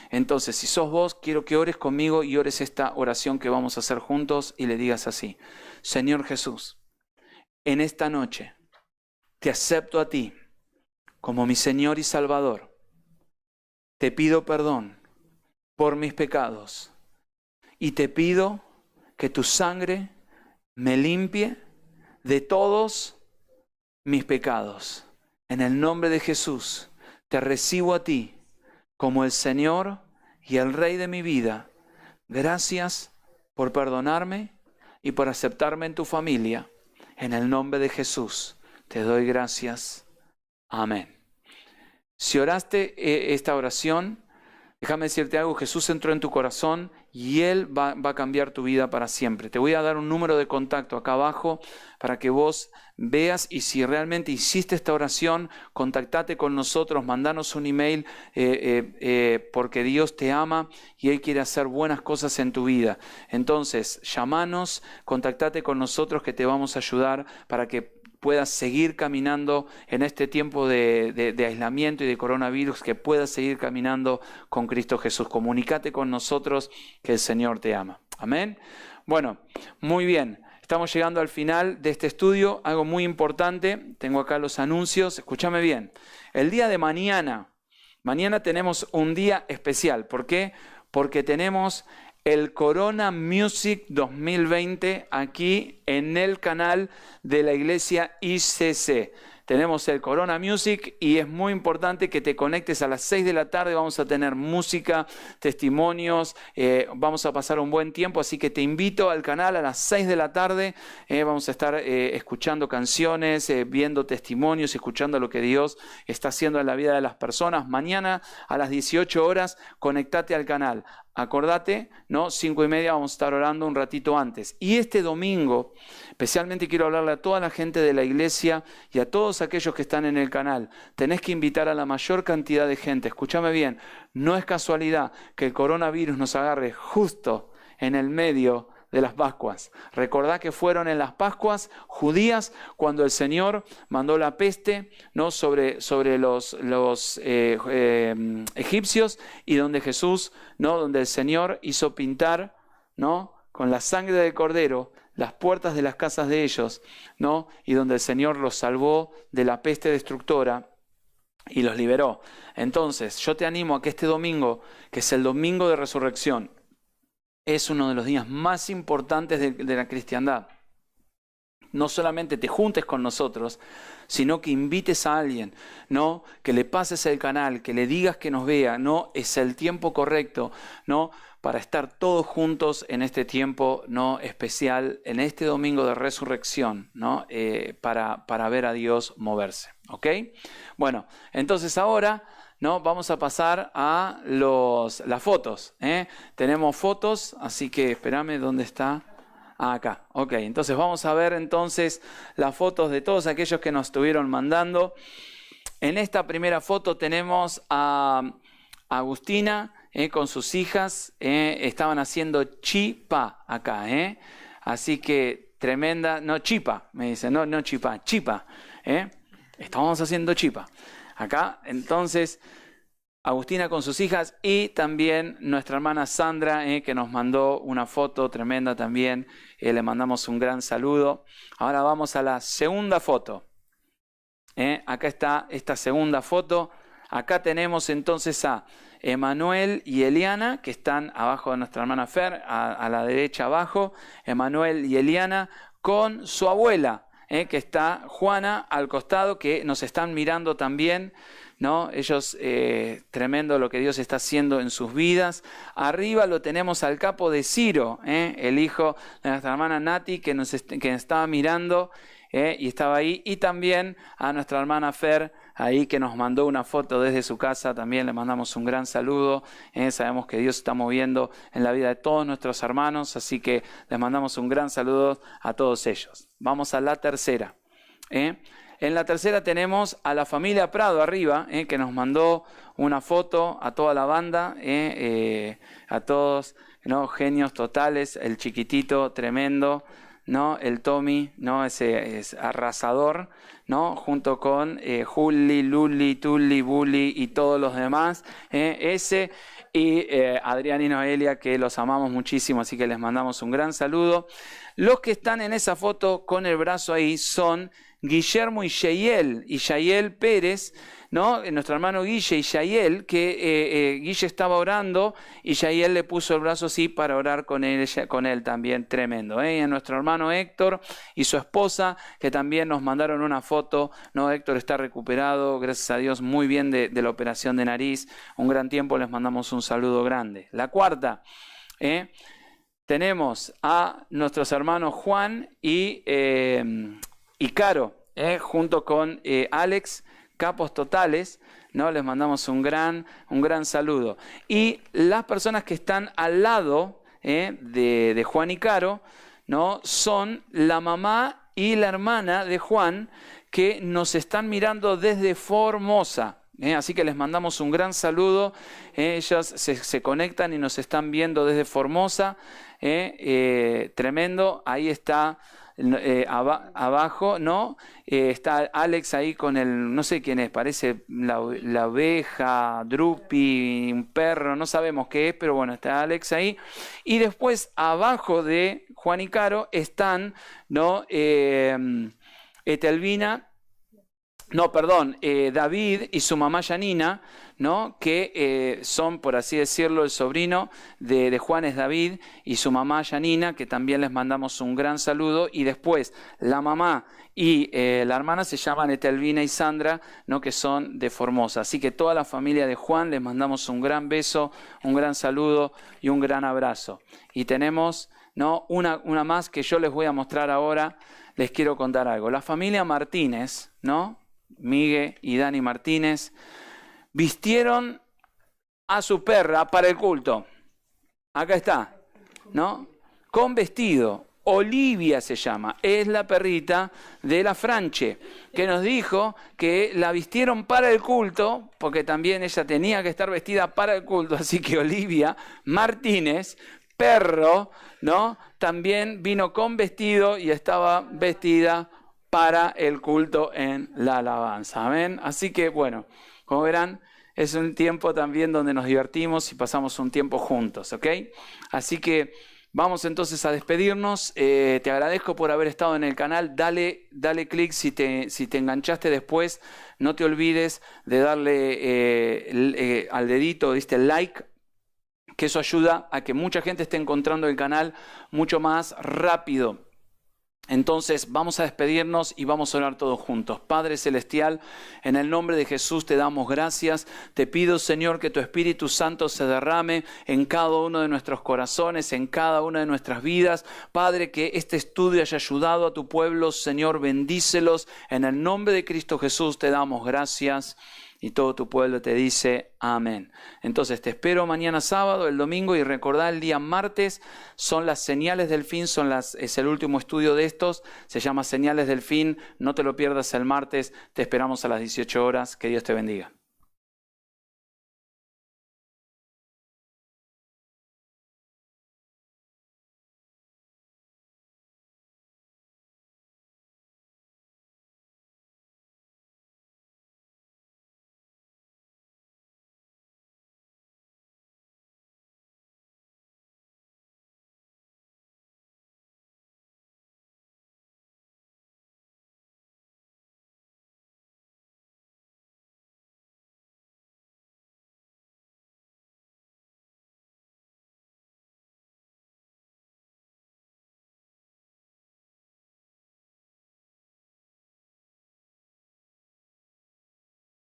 Entonces, si sos vos, quiero que ores conmigo y ores esta oración que vamos a hacer juntos y le digas así, Señor Jesús, en esta noche te acepto a ti como mi Señor y Salvador. Te pido perdón por mis pecados y te pido que tu sangre me limpie de todos mis pecados. En el nombre de Jesús, te recibo a ti como el Señor y el Rey de mi vida. Gracias por perdonarme y por aceptarme en tu familia. En el nombre de Jesús, te doy gracias. Amén. Si oraste esta oración, déjame decirte algo, Jesús entró en tu corazón y Él va a cambiar tu vida para siempre. Te voy a dar un número de contacto acá abajo para que vos veas, y si realmente hiciste esta oración, contactate con nosotros, mandanos un email, porque Dios te ama y Él quiere hacer buenas cosas en tu vida. Entonces, llamanos, contactate con nosotros que te vamos a ayudar para que puedas seguir caminando en este tiempo de aislamiento y de coronavirus, que puedas seguir caminando con Cristo Jesús. Comunícate con nosotros, que el Señor te ama. Amén. Bueno, muy bien. Estamos llegando al final de este estudio. Algo muy importante. Tengo acá los anuncios. Escúchame bien. El día de mañana tenemos un día especial. ¿Por qué? Porque tenemos el Corona Music 2020 aquí en el canal de la iglesia ICC. Tenemos el Corona Music y es muy importante que te conectes a las 6 de la tarde. Vamos a tener música, testimonios, vamos a pasar un buen tiempo, así que te invito al canal a las 6 de la tarde. Vamos a estar escuchando canciones, viendo testimonios, escuchando lo que Dios está haciendo en la vida de las personas. Mañana a las 18 horas, conectate al canal. Acordate, ¿no? 5:30 vamos a estar orando un ratito antes. Y este domingo, especialmente quiero hablarle a toda la gente de la iglesia y a todos aquellos que están en el canal. Tenés que invitar a la mayor cantidad de gente. Escúchame bien, no es casualidad que el coronavirus nos agarre justo en el medio de las Pascuas. Recordá que fueron en las Pascuas judías cuando el Señor mandó la peste, ¿no? sobre los egipcios, y donde Jesús, ¿no? donde el Señor hizo pintar, ¿no? con la sangre del Cordero las puertas de las casas de ellos, ¿no? y donde el Señor los salvó de la peste destructora y los liberó. Entonces, yo te animo a que este domingo, que es el domingo de resurrección, es uno de los días más importantes de la cristiandad. No solamente te juntes con nosotros, sino que invites a alguien, ¿no? que le pases el canal, que le digas que nos vea, ¿no? es el tiempo correcto, ¿no? para estar todos juntos en este tiempo, ¿no? especial, en este domingo de resurrección, ¿no? para ver a Dios moverse. ¿Ok? Bueno, entonces ahora, ¿no? vamos a pasar a las fotos. Tenemos fotos, así que espérame, ¿dónde está? Acá, ok. Entonces vamos a ver entonces las fotos de todos aquellos que nos estuvieron mandando. En esta primera foto tenemos a Agustina con sus hijas. Estaban haciendo chipa acá. Así que tremenda, no chipa, me dicen, no chipa, chipa. Estamos haciendo chipa. Acá, entonces, Agustina con sus hijas y también nuestra hermana Sandra, que nos mandó una foto tremenda también. Le mandamos un gran saludo. Ahora vamos a la segunda foto. Acá está esta segunda foto. Acá tenemos entonces a Emanuel y Eliana, que están abajo de nuestra hermana Fer, a la derecha abajo. Emanuel y Eliana con su abuela. Que está Juana al costado, que nos están mirando también, ¿no? Ellos, tremendo lo que Dios está haciendo en sus vidas. Arriba lo tenemos al capo de Ciro, el hijo de nuestra hermana Nati, que nos estaba mirando y estaba ahí. Y también a nuestra hermana Fer, ahí, que nos mandó una foto desde su casa. También le mandamos un gran saludo. Sabemos que Dios está moviendo en la vida de todos nuestros hermanos, así que les mandamos un gran saludo a todos ellos. Vamos a la tercera. En la tercera tenemos a la familia Prado arriba, que nos mandó una foto a toda la banda, a todos, ¿no? Genios totales, el chiquitito tremendo, ¿no? El Tommy, ¿no? Ese es arrasador, ¿no? Junto con Juli, Luli, Tuli, Bully y todos los demás, y Adrián y Noelia, que los amamos muchísimo, así que les mandamos un gran saludo. Los que están en esa foto con el brazo ahí son Guillermo y Yael Pérez, ¿no? Nuestro hermano Guille y Yael, que Guille estaba orando y Yael le puso el brazo así para orar con él también, tremendo. Y a nuestro hermano Héctor y su esposa, que también nos mandaron una foto, ¿no? Héctor está recuperado, gracias a Dios, muy bien de la operación de nariz. Un gran tiempo, les mandamos un saludo grande. La cuarta, tenemos a nuestros hermanos Juan y Caro, junto con Alex, capos totales, ¿no? Les mandamos un gran saludo. Y las personas que están al lado de Juan y Caro, ¿no? Son la mamá y la hermana de Juan, que nos están mirando desde Formosa. Así que les mandamos un gran saludo. Ellas se conectan y nos están viendo desde Formosa. Tremendo. Ahí está abajo, ¿no? Está Alex ahí con el, no sé quién es, parece la oveja, Drupi, un perro, no sabemos qué es, pero bueno, está Alex ahí. Y después abajo de Juan y Caro están, ¿no? David y su mamá Janina, ¿no? Que son, por así decirlo, el sobrino de Juan es David y su mamá Janina, que también les mandamos un gran saludo. Y después la mamá y la hermana se llaman Etelvina y Sandra, ¿no? Que son de Formosa. Así que toda la familia de Juan les mandamos un gran beso, un gran saludo y un gran abrazo. Y tenemos, ¿no? una más que yo les voy a mostrar ahora. Les quiero contar algo. La familia Martínez, ¿no? Miguel y Dani Martínez vistieron a su perra para el culto. Acá está, ¿no? Con vestido. Olivia se llama, es la perrita de la Franche, que nos dijo que la vistieron para el culto, porque también ella tenía que estar vestida para el culto, así que Olivia Martínez, perro, ¿no? También vino con vestido y estaba vestida para el culto en la alabanza. Amén. Así que bueno, como verán, es un tiempo también donde nos divertimos y pasamos un tiempo juntos, ¿ok? Así que vamos entonces a despedirnos. Te agradezco por haber estado en el canal. Dale clic si te enganchaste después. No te olvides de darle al dedito, ¿viste? Like, que eso ayuda a que mucha gente esté encontrando el canal mucho más rápido. Entonces vamos a despedirnos y vamos a orar todos juntos. Padre Celestial, en el nombre de Jesús te damos gracias. Te pido, Señor, que tu Espíritu Santo se derrame en cada uno de nuestros corazones, en cada una de nuestras vidas. Padre, que este estudio haya ayudado a tu pueblo. Señor, bendícelos. En el nombre de Cristo Jesús te damos gracias. Y todo tu pueblo te dice amén. Entonces te espero mañana sábado, el domingo, y recordá el día martes son las señales del fin, es el último estudio de estos, se llama Señales del Fin. No te lo pierdas el martes, te esperamos a las 18 horas. Que Dios te bendiga.